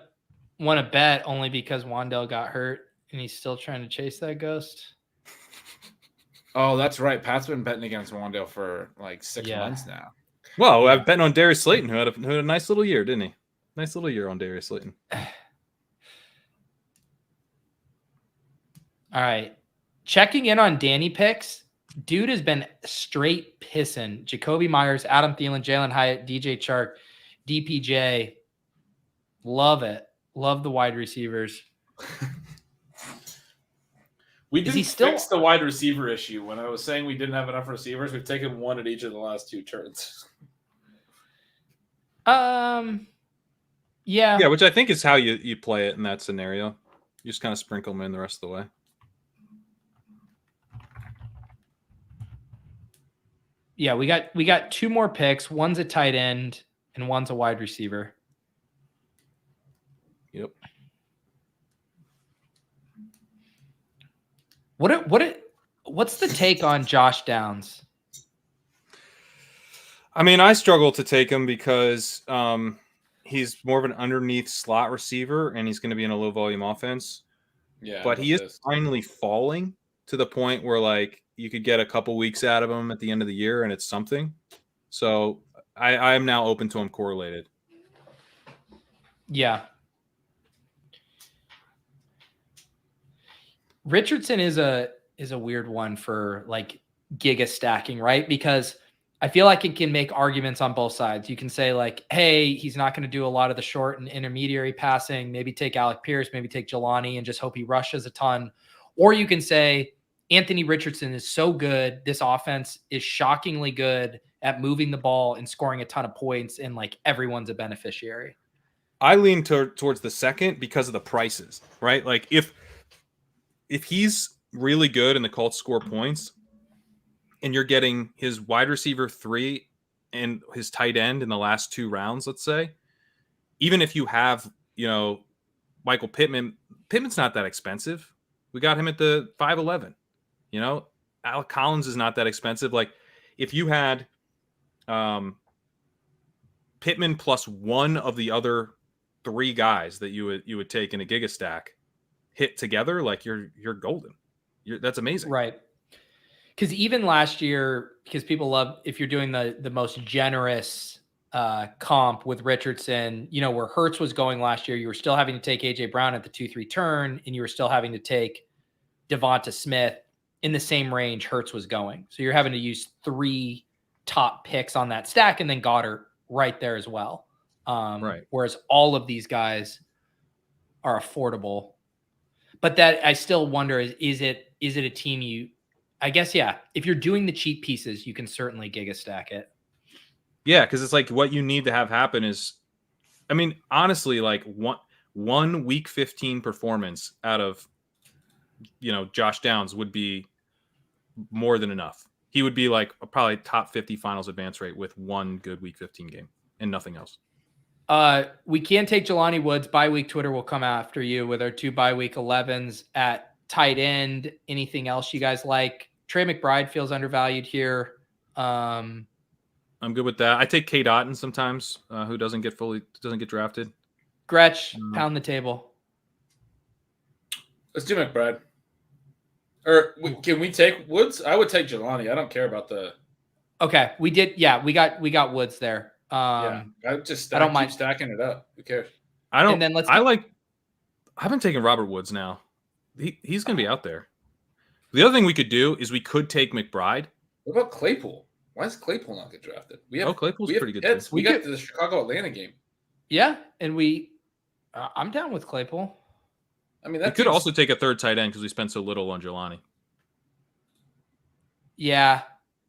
[SPEAKER 1] won a bet only because Wandale got hurt, and he's still trying to chase that ghost.
[SPEAKER 3] Oh, that's right. Pat's been betting against Wandale for like 6 months now.
[SPEAKER 5] Well, I've betting on Darius Slayton, who had a nice little year, didn't he? Nice little year on Darius Slayton.
[SPEAKER 1] All right. Checking in on Danny picks. Dude has been straight pissing. Jacoby Myers, Adam Thielen, Jalen Hyatt, DJ Chark, DPJ. Love it. Love the wide receivers.
[SPEAKER 3] We didn't fix the wide receiver issue. When I was saying we didn't have enough receivers, we've taken one at each of the last 2 turns.
[SPEAKER 1] Yeah.
[SPEAKER 5] Yeah, which I think is how you play it in that scenario. You just kind of sprinkle them in the rest of the way.
[SPEAKER 1] Yeah, we got 2 more picks. One's a tight end and one's a wide receiver.
[SPEAKER 5] Yep.
[SPEAKER 1] What's the take on Josh Downs?
[SPEAKER 5] I mean, I struggle to take him because he's more of an underneath slot receiver, and he's going to be in a low volume offense.
[SPEAKER 3] Yeah,
[SPEAKER 5] but he is finally falling to the point where like you could get a couple weeks out of him at the end of the year, and it's something. So I am now open to him correlated.
[SPEAKER 1] Yeah. Richardson is a weird one for like giga stacking, right? Because I feel like it can make arguments on both sides. You can say like, hey, he's not going to do a lot of the short and intermediary passing. Maybe take Alec Pierce, maybe take Jelani and just hope he rushes a ton. Or you can say Anthony Richardson is so good. This offense is shockingly good at moving the ball and scoring a ton of points, and like everyone's a beneficiary.
[SPEAKER 5] I lean towards the second because of the prices, right? Like if he's really good and the Colts score points and you're getting his wide receiver 3 and his tight end in the last 2 rounds, let's say, even if you have, Michael Pittman's not that expensive. We got him at the 5'11", Alec Collins is not that expensive. Like if you had Pittman plus one of the other 3 guys that you would take in a giga stack hit together, like you're golden. That's amazing.
[SPEAKER 1] Right. Because even last year, because people love, if you're doing the most generous comp with Richardson, where Hurts was going last year, you were still having to take AJ Brown at the 2-3 turn, and you were still having to take Devonta Smith in the same range Hurts was going. So you're having to use 3 top picks on that stack, and then Goddard right there as well.
[SPEAKER 5] Right.
[SPEAKER 1] Whereas all of these guys are affordable. But that I still wonder, is it a team I guess, yeah, if you're doing the cheap pieces, you can certainly giga stack it.
[SPEAKER 5] Yeah, because it's like what you need to have happen is, I mean, honestly, like one week 15 performance out of, Josh Downs would be more than enough. He would be like probably top 50 finals advance rate with one good week 15 game and nothing else.
[SPEAKER 1] We can take Jelani Woods. Bye week Twitter will come after you with our 2 bye week 11s at tight end. Anything else you guys like? Trey McBride feels undervalued here.
[SPEAKER 5] I'm good with that. I take K. Dotton sometimes, who doesn't get drafted.
[SPEAKER 1] Gretch, pound the table.
[SPEAKER 3] Let's do McBride. Or can we take Woods? I would take Jelani. I don't care about the.
[SPEAKER 1] Okay, we did. Yeah, we got Woods there.
[SPEAKER 3] I don't mind stacking it up. Who cares?
[SPEAKER 5] I don't. And then I've been taking Robert Woods now. He's going to be out there. The other thing we could do is we could take McBride.
[SPEAKER 3] What about Claypool? Why does Claypool not get drafted?
[SPEAKER 5] Claypool's pretty good too.
[SPEAKER 3] We got the Chicago Atlanta game.
[SPEAKER 1] Yeah, and I'm down with Claypool.
[SPEAKER 3] I mean,
[SPEAKER 5] we could also take a third tight end because we spent so little on Jelani.
[SPEAKER 1] Yeah,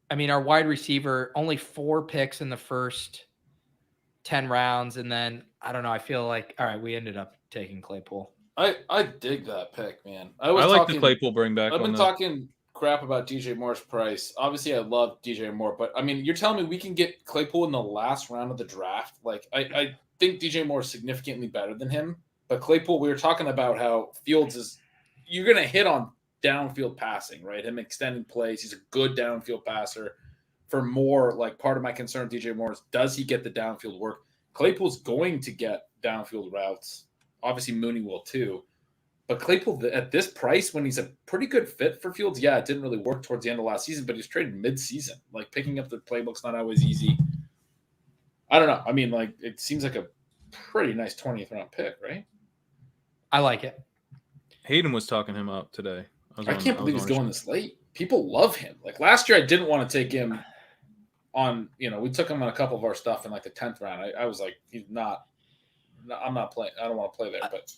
[SPEAKER 1] I mean, our wide receiver only 4 picks in the first 10 rounds, and then I don't know. I feel like we ended up taking Claypool.
[SPEAKER 3] I dig that pick, man. I
[SPEAKER 5] like the Claypool bring back.
[SPEAKER 3] I've been talking crap about DJ Moore's price. Obviously, I love DJ Moore, but I mean, you're telling me we can get Claypool in the last round of the draft? Like, I think DJ Moore is significantly better than him, but Claypool, we were talking about how Fields you're going to hit on downfield passing, right? Him extending plays. He's a good downfield passer. For Moore, like part of my concern with DJ Moore is, does he get the downfield work? Claypool's going to get downfield routes. Obviously, Mooney will too. But Claypool, at this price, when he's a pretty good fit for Fields, yeah, it didn't really work towards the end of last season, but he's traded mid-season. Like, picking up the playbook's not always easy. I don't know. I mean, like, it seems like a pretty nice 20th round pick, right?
[SPEAKER 1] I like it.
[SPEAKER 5] Hayden was talking him up today.
[SPEAKER 3] I can't believe he's going this late. People love him. Like, last year, I didn't want to take him on, we took him on a couple of our stuff in like the 10th round. I was like, I'm not playing. I don't want to play there, but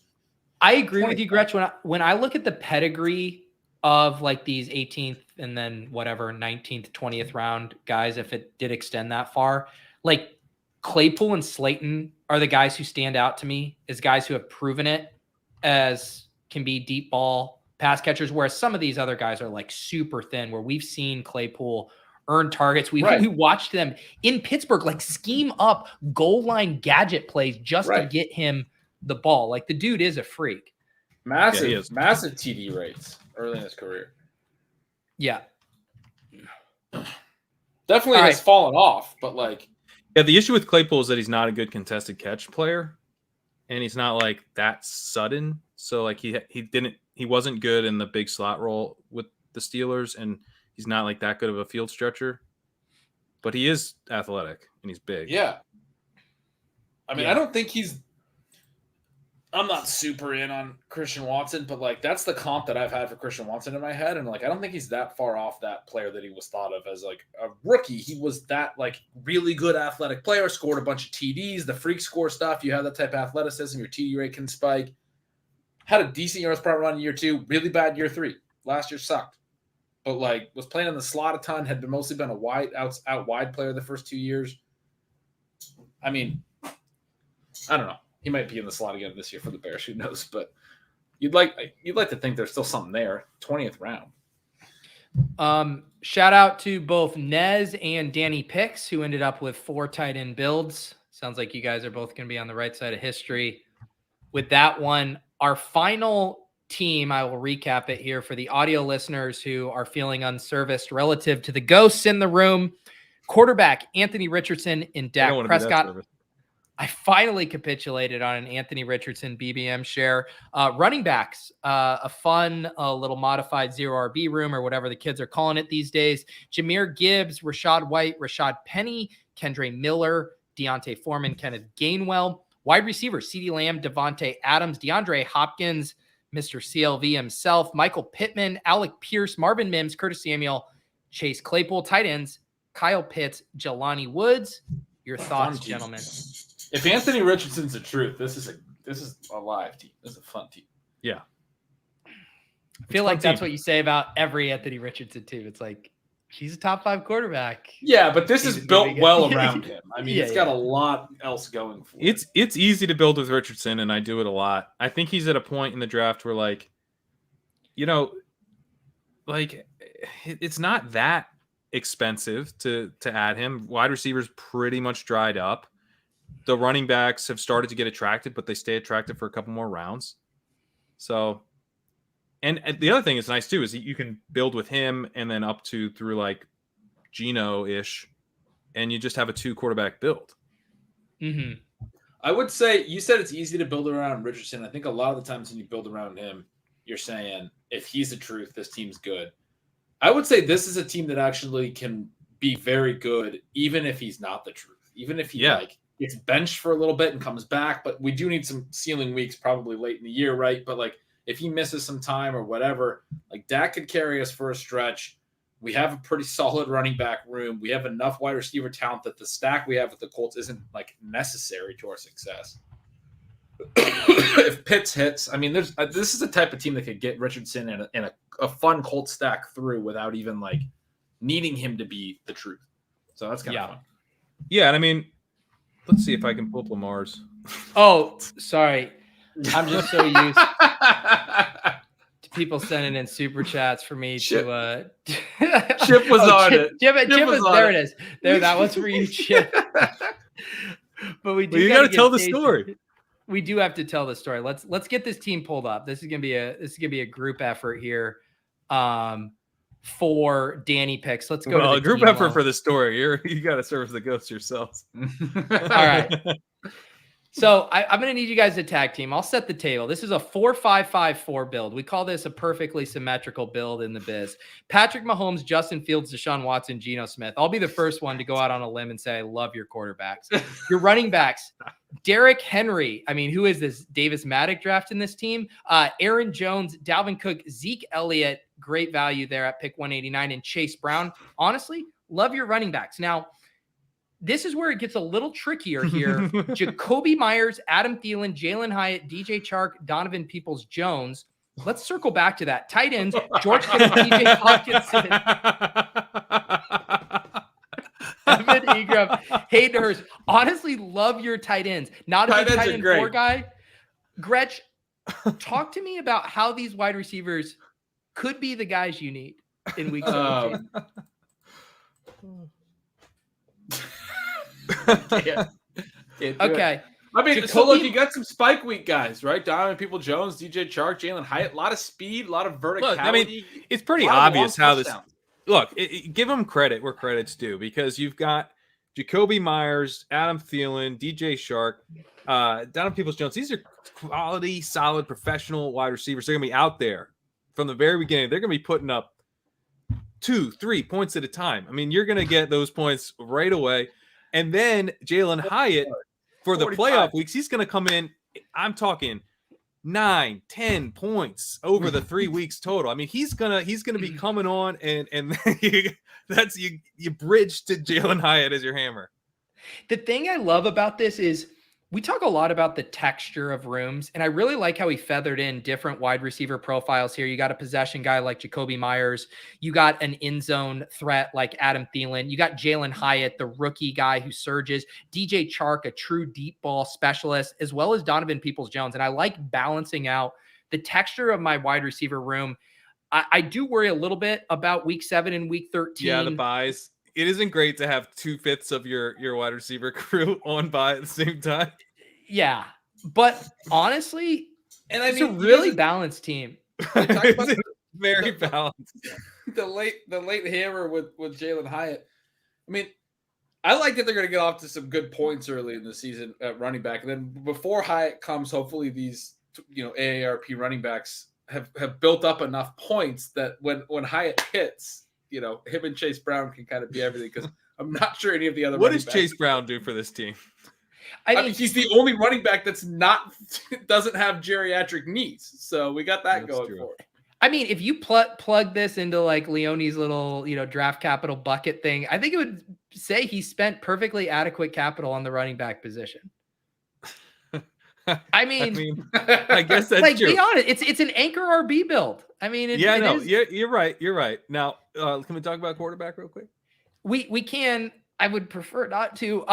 [SPEAKER 1] I agree with you, Gretch. When I look at the pedigree of like these 18th and then whatever 19th, 20th round guys, if it did extend that far, like Claypool and Slayton are the guys who stand out to me as guys who have proven it as can be deep ball pass catchers, whereas some of these other guys are like super thin, where we've seen Claypool earn targets. We watched them in Pittsburgh, like scheme up goal line gadget plays just to get him the ball. Like, the dude is a freak.
[SPEAKER 3] Massive TD rates early in his career.
[SPEAKER 1] Yeah.
[SPEAKER 3] Definitely has fallen off, but like.
[SPEAKER 5] Yeah, the issue with Claypool is that he's not a good contested catch player, and he's not like that sudden. So like he wasn't good in the big slot role with the Steelers, and he's not like that good of a field stretcher, but he is athletic and he's big.
[SPEAKER 3] Yeah. I mean, I don't think I'm not super in on Christian Watson, but like that's the comp that I've had for Christian Watson in my head. And like, I don't think he's that far off that player that he was thought of as like a rookie. He was that like really good athletic player, scored a bunch of TDs, the freak score stuff. You have that type of athleticism, your TD rate can spike. Had a decent yards per run in year 2, really bad year 3. Last year sucked. But like was playing in the slot a ton, had mostly been a out wide player the first 2 years. I mean, I don't know. He might be in the slot again this year for the Bears. Who knows? But you'd like to think there's still something there. 20th round.
[SPEAKER 1] Shout out to both Nez and Danny Picks, who ended up with 4 tight end builds. Sounds like you guys are both going to be on the right side of history with that one. Our final team, I will recap it here for the audio listeners who are feeling unserviced relative to the ghosts in the room. Quarterback Anthony Richardson and Dak Prescott. I finally capitulated on an Anthony Richardson BBM share. Running backs, a fun little modified 0 RB room or whatever the kids are calling it these days. Jahmyr Gibbs, Rashad White, Rashad Penny, Kendre Miller, Deontay Foreman, Kenneth Gainwell. Wide receivers, CeeDee Lamb, Devontae Adams, DeAndre Hopkins, Mr. CLV himself, Michael Pittman, Alec Pierce, Marvin Mims, Curtis Samuel, Chase Claypool. Tight ends, Kyle Pitts, Jelani Woods. Your thoughts, gentlemen?
[SPEAKER 3] If Anthony Richardson's the truth, this is a live team. This is a fun team.
[SPEAKER 5] Yeah.
[SPEAKER 1] I feel like that's what you say about every Anthony Richardson too. It's like, he's a top 5 quarterback.
[SPEAKER 3] Yeah, but this is built well around him. I mean, it's got a lot else going for it.
[SPEAKER 5] It's easy to build with Richardson, and I do it a lot. I think he's at a point in the draft where, like, like it's not that expensive to add him. Wide receivers pretty much dried up. The running backs have started to get attracted, but they stay attractive for a couple more rounds. So. And the other thing that's nice, too, is you can build with him and then up through like Geno-ish, and you just have a 2-quarterback build.
[SPEAKER 1] Mm-hmm.
[SPEAKER 3] I would say you said it's easy to build around Richardson. I think a lot of the times when you build around him, you're saying if he's the truth, this team's good. I would say this is a team that actually can be very good, even if he's not the truth. Even if he gets benched for a little bit and comes back. But we do need some ceiling weeks probably late in the year, right? But like, if he misses some time or whatever, like Dak could carry us for a stretch. We have a pretty solid running back room. We have enough wide receiver talent that the stack we have with the Colts isn't like necessary to our success. If Pitts hits, I mean, this is the type of team that could get Richardson and a fun Colts stack through without even like needing him to be the truth. So that's kind of fun.
[SPEAKER 5] Yeah, and I mean, let's see if I can pull up Lamar's.
[SPEAKER 1] Oh, sorry. I'm just so used to people sending in super chats for me to
[SPEAKER 3] Chip was on it.
[SPEAKER 1] Chip was there it is. There, that was for you, Chip. But we do
[SPEAKER 5] you got to tell the story.
[SPEAKER 1] We do have to tell the story. Let's get this team pulled up. This is gonna be a group effort here. For Danny picks. Let's go to the
[SPEAKER 5] group effort for the story. You got to serve the ghosts yourselves.
[SPEAKER 1] All right. So I'm going to need you guys to tag team. I'll set the table. This is a 4-5-5-4 build. We call this a perfectly symmetrical build in the biz. Patrick Mahomes, Justin Fields, Deshaun Watson, Geno Smith. I'll be the first one to go out on a limb and say I love your quarterbacks. Your running backs, Derrick Henry. I mean, who is this? Davis Maddock drafting this team. Aaron Jones, Dalvin Cook, Zeke Elliott. Great value there at pick 189. And Chase Brown. Honestly, love your running backs. Now, this is where it gets a little trickier here. Jacoby Myers, Adam Thielen, Jalen Hyatt, DJ Chark, Donovan Peoples-Jones. Let's circle back to that. Tight ends, George Kittle, TJ Hawkinson, Evan Ingram, Hayden Hurst. Honestly, love your tight ends. Not a big tight end four guy. Gretch, talk to me about how these wide receivers could be the guys you need in week 17. Okay.
[SPEAKER 3] I mean, so look, you got some spike week guys, right? Donovan Peoples-Jones, DJ Chark, Jalen Hyatt, a lot of speed, a lot of verticality.
[SPEAKER 5] Look, I mean, it's pretty obvious how this. Look, give them credit where credit's due because you've got Jacoby Myers, Adam Thielen, DJ Chark, Donovan Peoples-Jones. These are quality, solid, professional wide receivers. They're gonna be out there from the very beginning. They're gonna be putting up 2-3 points at a time. I mean, you're gonna get those points right away. And then Jalen Hyatt for the playoff weeks, he's going to come in. I'm talking 9-10 points over the 3 weeks total. I mean, he's gonna be coming on, and that's you bridge to Jalen Hyatt as your hammer.
[SPEAKER 1] The thing I love about this is we talk a lot about the texture of rooms, and I really like how he feathered in different wide receiver profiles here. You got a possession guy like Jacoby Myers. You got an end zone threat like Adam Thielen. You got Jalen Hyatt, the rookie guy who surges. DJ Chark, a true deep ball specialist, as well as Donovan Peoples-Jones. And I like balancing out the texture of my wide receiver room. I do worry a little bit about week 7 and week 13.
[SPEAKER 5] Yeah, the buys. It isn't great to have 2/5 of your wide receiver crew on by at the same time.
[SPEAKER 1] Yeah, but honestly, and it's a really balanced team.
[SPEAKER 5] It's very balanced.
[SPEAKER 3] The late hammer with Jalen Hyatt. I mean, I like that they're going to get off to some good points early in the season at running back, and then before Hyatt comes, hopefully these AARP running backs have built up enough points that when Hyatt hits. Him and Chase Brown can kind of be everything because I'm not sure any of the other.
[SPEAKER 5] What does Chase Brown do for this team?
[SPEAKER 3] I mean, he's the only running back doesn't have geriatric knees, so we got that going for it.
[SPEAKER 1] I mean, if you plug this into like Leone's little draft capital bucket thing, I think it would say he spent perfectly adequate capital on the running back position. I mean,
[SPEAKER 5] I guess that's
[SPEAKER 1] like,
[SPEAKER 5] true.
[SPEAKER 1] Be honest, it's an anchor RB build. I mean,
[SPEAKER 5] you're right. You're right. Now, can we talk about quarterback real quick?
[SPEAKER 1] We can. I would prefer not to.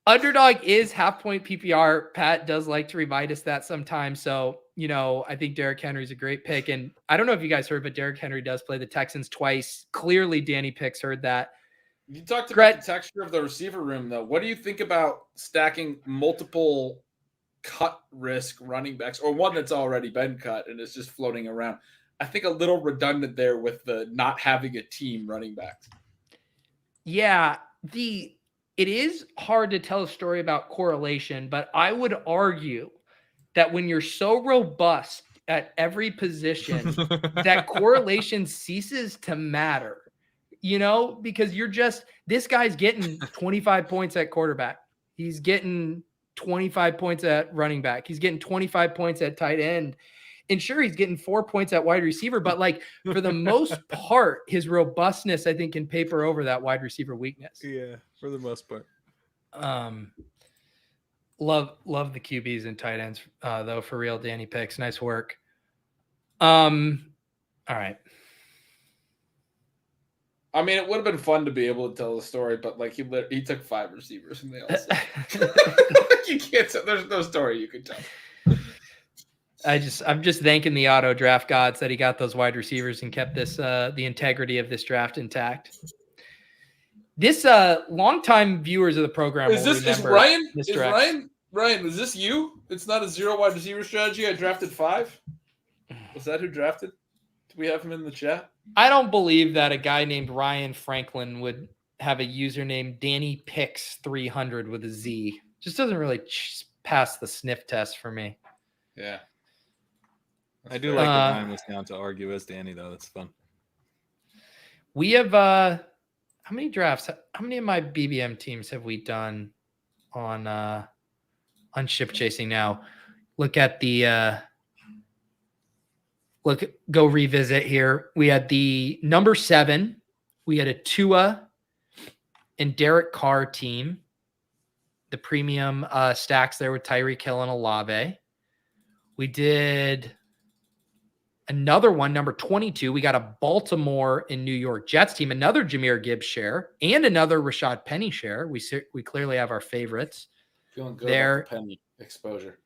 [SPEAKER 1] Underdog is half point PPR. Pat does like to remind us that sometimes. So, I think Derrick Henry's a great pick. And I don't know if you guys heard, but Derrick Henry does play the Texans twice. Clearly, Danny Picks heard that.
[SPEAKER 3] You talked about the texture of the receiver room, though. What do you think about stacking multiple cut risk running backs or one that's already been cut and is just floating around? I think a little redundant there with the not having a team running backs.
[SPEAKER 1] Yeah, it is hard to tell a story about correlation, but I would argue that when you're so robust at every position, that correlation ceases to matter. Because this guy's getting 25 points at quarterback. He's getting 25 points at running back. He's getting 25 points at tight end. And sure, he's getting 4 points at wide receiver, but like for the most part, his robustness, I think, can paper over that wide receiver weakness.
[SPEAKER 5] Yeah, for the most part.
[SPEAKER 1] Love the QBs and tight ends, though, for real. Danny picks. Nice work. All right.
[SPEAKER 3] I mean, it would have been fun to be able to tell the story, but like he took 5 receivers and they all suck. You can't tell. There's no story you could tell.
[SPEAKER 1] I'm just thanking the auto draft gods that he got those wide receivers and kept this the integrity of this draft intact. This longtime viewers of the program
[SPEAKER 3] Is Ryan? Ryan, is this you? It's not a 0 wide receiver strategy. I drafted 5. Was that who drafted? Do we have him in the chat?
[SPEAKER 1] I don't believe that a guy named Ryan Franklin would have a username Danny Picks 300 with a Z. Just doesn't really pass the sniff test for me.
[SPEAKER 3] Yeah.
[SPEAKER 5] I do like that Ryan was down to argue as Danny, though. That's fun.
[SPEAKER 1] We have how many drafts? How many of my BBM teams have we done on ship chasing now? Look at the go revisit here. We had the number 7. We had a Tua and Derek Carr team. The premium stacks there with Tyreek Hill and Olave. We did another one, number 22. We got a Baltimore and New York Jets team, another Jahmyr Gibbs share, and another Rashad Penny share. We clearly have our favorites.
[SPEAKER 3] Feeling good
[SPEAKER 1] there.
[SPEAKER 3] About the Penny exposure.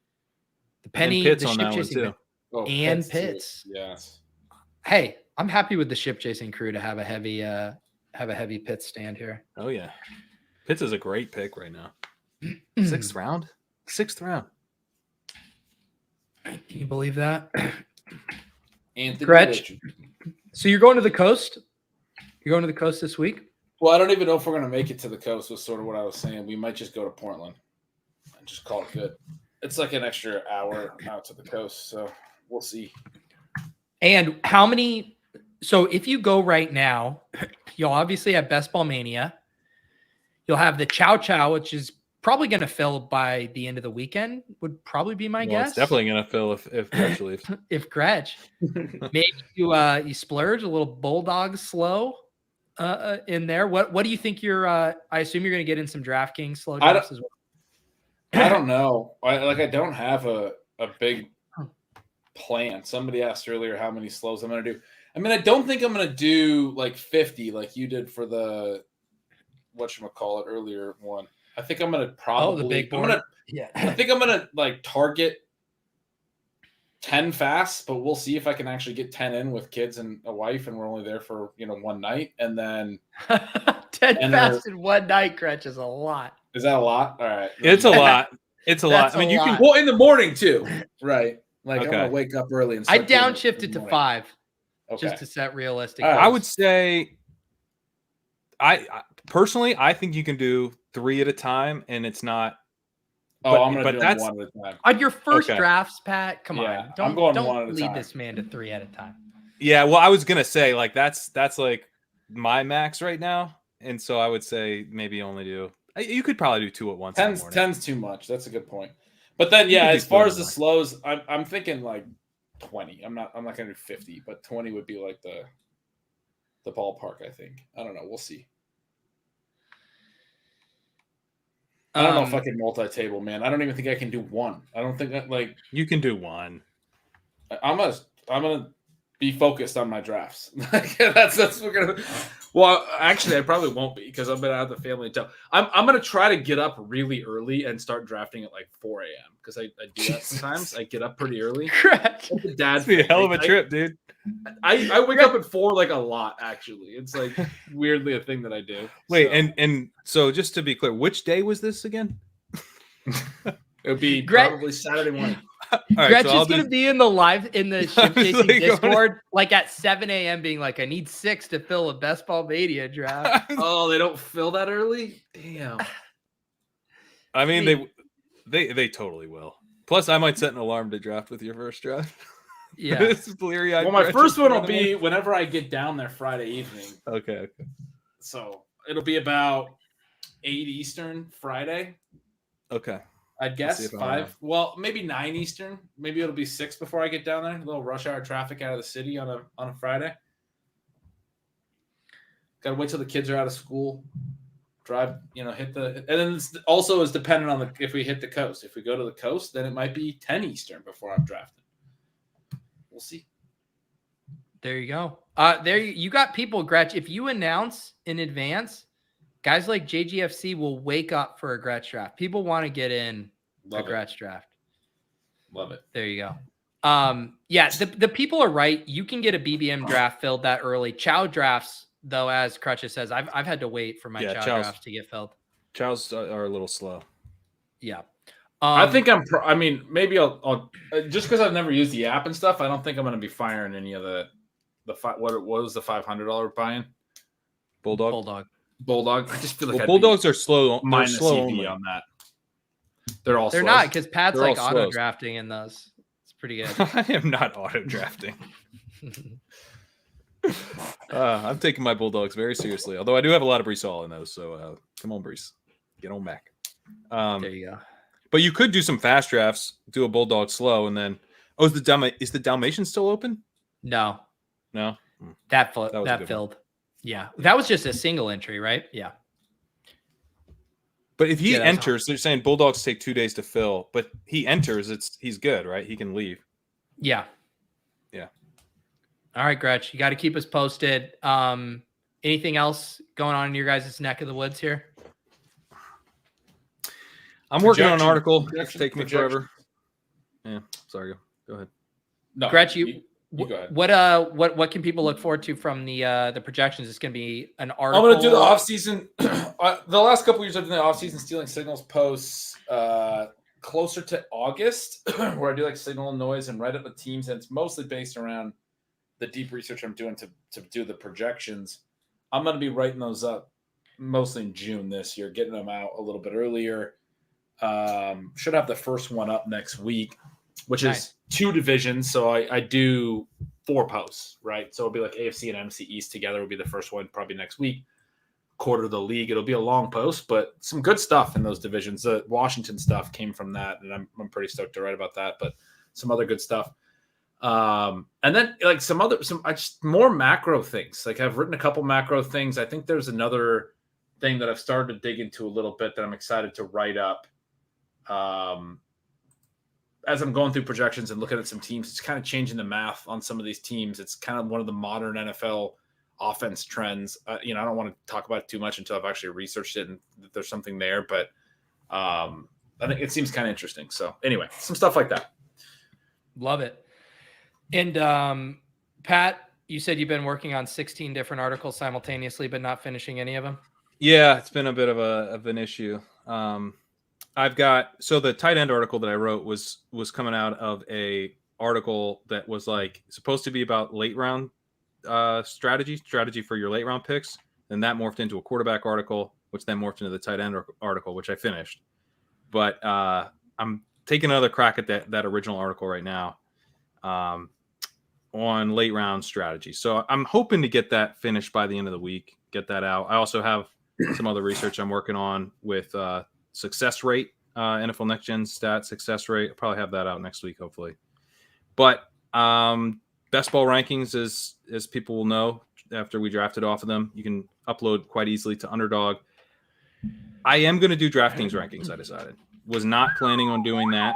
[SPEAKER 1] The Penny,
[SPEAKER 5] and Pitts
[SPEAKER 1] the
[SPEAKER 5] on
[SPEAKER 1] ship
[SPEAKER 5] that one
[SPEAKER 1] chasing,
[SPEAKER 5] too.
[SPEAKER 3] Oh,
[SPEAKER 1] and Pitts.
[SPEAKER 3] Yes.
[SPEAKER 1] Hey, I'm happy with the ship chasing crew to have a heavy Pitts stand here.
[SPEAKER 5] Oh yeah, Pitts is a great pick right now. 6th round. 6th round.
[SPEAKER 1] Can you believe that?
[SPEAKER 3] Anthony
[SPEAKER 1] Gretch.
[SPEAKER 3] Richardson.
[SPEAKER 1] So you're going to the coast? You're going to the coast this week?
[SPEAKER 3] Well, I don't even know if we're going to make it to the coast was sort of what I was saying. We might just go to Portland and just call it good. It's like an extra hour out to the coast, so we'll see.
[SPEAKER 1] And how many – so if you go right now, you'll obviously have Best Ball Mania. You'll have the Chow Chow, which is probably going to fill by the end of the weekend, would probably be my guess.
[SPEAKER 5] It's definitely going to fill if Gretch leaves.
[SPEAKER 1] If Gretch. Maybe you splurge a little Bulldog slow in there. What do you think I assume you're going to get in some DraftKings slow drafts as well.
[SPEAKER 3] I don't know. I don't have a big plan. Somebody asked earlier how many slows I'm going to do. I mean, I don't think I'm going to do like 50 like you did for the whatchamacallit earlier one. I think I'm going to probably
[SPEAKER 1] the big board.
[SPEAKER 3] I think I'm going to like target 10 fasts, but we'll see if I can actually get 10 in with kids and a wife, and we're only there for, one night. And then
[SPEAKER 1] 10 fasts in one night, Gretch, is a lot.
[SPEAKER 3] Is that a lot? All right.
[SPEAKER 5] It's a lot. It's a lot. I mean, you can
[SPEAKER 3] well in the morning too. Right. Like
[SPEAKER 5] okay.
[SPEAKER 3] I'm going to wake up early and
[SPEAKER 1] I downshifted to 5 just to set realistic.
[SPEAKER 5] I would say I personally, I think you can do 3 at a time, and it's not.
[SPEAKER 3] I'm going to do them 1 at a time.
[SPEAKER 1] On your first drafts, Pat, come on.
[SPEAKER 3] I'm going
[SPEAKER 1] don't
[SPEAKER 3] 1 at a
[SPEAKER 1] lead
[SPEAKER 3] time.
[SPEAKER 1] this man to 3 at a time.
[SPEAKER 5] Yeah, well, I was going to say, like, that's like my max right now. And so I would say maybe only you could probably do 2 at once.
[SPEAKER 3] 10's too much. That's a good point. But then, as far as the slows, I'm thinking like 20. I'm not going to do 50, but 20 would be like the ballpark, I think. I don't know. We'll see. I don't know if I can multi-table, man. I don't even think I can do 1. I don't think that
[SPEAKER 5] you can do 1.
[SPEAKER 3] I'm gonna be focused on my drafts. that's what we're gonna. Well, actually, I probably won't be because I'm gonna have the family until I'm gonna try to get up really early and start drafting at like 4 a.m. because I do that sometimes. I get up pretty early.
[SPEAKER 1] Correct.
[SPEAKER 5] That'd be a hell of a trip, dude.
[SPEAKER 3] I wake up at 4 like a lot. Actually, it's like weirdly a thing that I do.
[SPEAKER 5] Wait, and so just to be clear, which day was this again?
[SPEAKER 3] It would be probably Saturday morning.
[SPEAKER 1] Right, Gretch is going to be in the ship chasing Discord like at 7 a.m. being like, I need 6 to fill a Best Ball Mania draft.
[SPEAKER 3] Oh, they don't fill that early? Damn.
[SPEAKER 5] I mean, they totally will. Plus, I might set an alarm to draft with your first draft.
[SPEAKER 1] Yeah.
[SPEAKER 3] Well, my first one will be whenever I get down there Friday evening.
[SPEAKER 5] Okay.
[SPEAKER 3] So it'll be about 8 Eastern Friday.
[SPEAKER 5] Okay.
[SPEAKER 3] I'd guess 5. Well, maybe 9 Eastern. Maybe it'll be 6 before I get down there. A little rush hour traffic out of the city on a Friday. Got to wait till the kids are out of school. Drive, hit the, and then it's also is dependent on if we hit the coast. If we go to the coast, then it might be 10 Eastern before I'm drafted. We'll see.
[SPEAKER 1] There you go. You got people, Gretch. If you announce in advance, guys like JGFC will wake up for a Gretch draft. People want to get in a Gretch draft.
[SPEAKER 3] Love it.
[SPEAKER 1] There you go. Yeah, the people are right. You can get a BBM draft filled that early. Chow drafts, though, as Crutches says, I've had to wait for my Chow drafts to get filled.
[SPEAKER 5] Chows are a little slow.
[SPEAKER 1] Yeah.
[SPEAKER 3] I think maybe I'll just because I've never used the app and stuff. I don't think I'm going to be firing any of the what was the $500 buy-in?
[SPEAKER 5] Bulldog.
[SPEAKER 3] I just feel like
[SPEAKER 5] Bulldogs are slow.
[SPEAKER 3] Minus
[SPEAKER 5] slow
[SPEAKER 3] EV on that. They're
[SPEAKER 1] slows. Not because Pat's like auto drafting in those. It's pretty good.
[SPEAKER 5] I am not auto drafting. I'm taking my Bulldogs very seriously. Although I do have a lot of Brees Hall in those. So come on, Brees, get on back.
[SPEAKER 1] There you go.
[SPEAKER 5] But you could do some fast drafts. Do a Bulldog slow, and then is the Dalmatian still open?
[SPEAKER 1] No.
[SPEAKER 5] That
[SPEAKER 1] filled. One. Yeah, that was just a single entry, right? Yeah.
[SPEAKER 5] But if he enters, they're saying Bulldogs take 2 days to fill. But he enters, he's good, right? He can leave.
[SPEAKER 1] Yeah. All right, Gretch, you got to keep us posted. Anything else going on in your guys' neck of the woods here?
[SPEAKER 5] I'm working on an article. It's taking me forever. Yeah, sorry. Go ahead.
[SPEAKER 3] No,
[SPEAKER 1] Gretch,
[SPEAKER 3] you go ahead.
[SPEAKER 1] What can people look forward to from the projections? It's going to be an article.
[SPEAKER 3] I'm going to do the off-season. The last couple of years I've done the off-season stealing signals posts closer to August, where I do like signal and noise and write up the teams, and it's mostly based around the deep research I'm doing to do the projections. I'm going to be writing those up mostly in June this year, getting them out a little bit earlier. Should have the first one up next week, which is 2 divisions. So I do 4 posts, right? So it'll be like AFC and NFC East together will be the first one probably next week. Quarter of the league. It'll be a long post, but some good stuff in those divisions. The Washington stuff came from that, and I'm pretty stoked to write about that, but some other good stuff. And then like some just more macro things. Like I've written a couple macro things. I think there's another thing that I've started to dig into a little bit that I'm excited to write up. As I'm going through projections and looking at some teams, it's kind of changing the math on some of these teams. It's kind of one of the modern NFL offense trends. I don't want to talk about it too much until I've actually researched it and there's something there, but I think it seems kind of interesting. So anyway, some stuff like that.
[SPEAKER 1] Love it. And Pat, you said you've been working on 16 different articles simultaneously, but not finishing any of them.
[SPEAKER 5] Yeah, it's been a bit of an issue. I've got the tight end article that I wrote was coming out of a article that was like supposed to be about late round strategy for your late round picks. And that morphed into a quarterback article, which then morphed into the tight end article, which I finished. But I'm taking another crack at that original article right now on late round strategy. So I'm hoping to get that finished by the end of the week, get that out. I also have some other research I'm working on with success rate, NFL Next Gen stat success rate. I'll probably have that out next week, hopefully. But best ball rankings, as people will know, after we drafted off of them, you can upload quite easily to Underdog. I am going to do DraftKings rankings, I decided. Was not planning on doing that.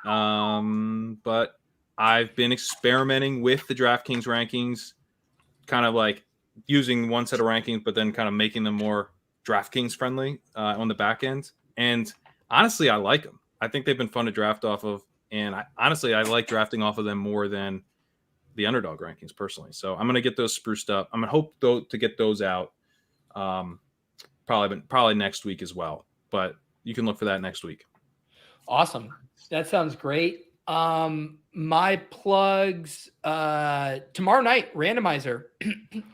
[SPEAKER 5] But I've been experimenting with the DraftKings rankings, kind of like using one set of rankings, but then kind of making them more DraftKings friendly on the back end. And honestly, I like them. I think they've been fun to draft off of. And I like drafting off of them more than the Underdog rankings personally. So I'm going to get those spruced up. I'm going to hope to get those out probably next week as well. But you can look for that next week.
[SPEAKER 1] Awesome. That sounds great. My plugs, tomorrow night, randomizer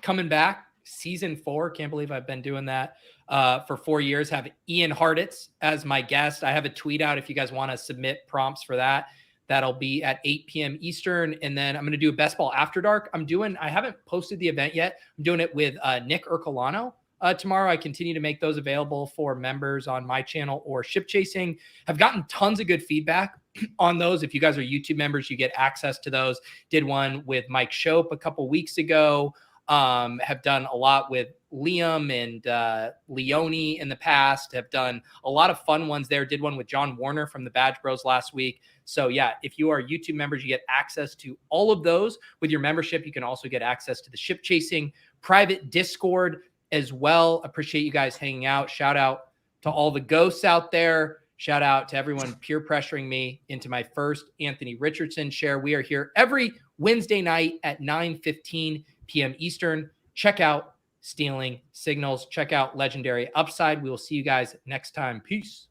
[SPEAKER 1] coming back, season 4. Can't believe I've been doing that for 4 years. Have Ian Hartitz as my guest. I have a tweet out if you guys want to submit prompts for that. That'll be at 8 p.m. Eastern. And then I'm going to do a best ball after dark. I haven't posted the event yet. I'm doing it with Nick Ercolano tomorrow. I continue to make those available for members on my channel or Ship Chasing. Have gotten tons of good feedback on those. If you guys are YouTube members, you get access to those. Did one with Mike Shope a couple weeks ago. Have done a lot with Liam and Leone in the past. Have done a lot of fun ones there. Did one with John Warner from the Badge Bros last week. So yeah, if you are YouTube members, you get access to all of those. With your membership, you can also get access to the Ship Chasing private Discord as well. Appreciate you guys hanging out. Shout out to all the ghosts out there. Shout out to everyone peer pressuring me into my first Anthony Richardson share. We are here every Wednesday night at 9:15 p.m. Eastern. Check out Stealing Signals. Check out Legendary Upside. We will see you guys next time. Peace.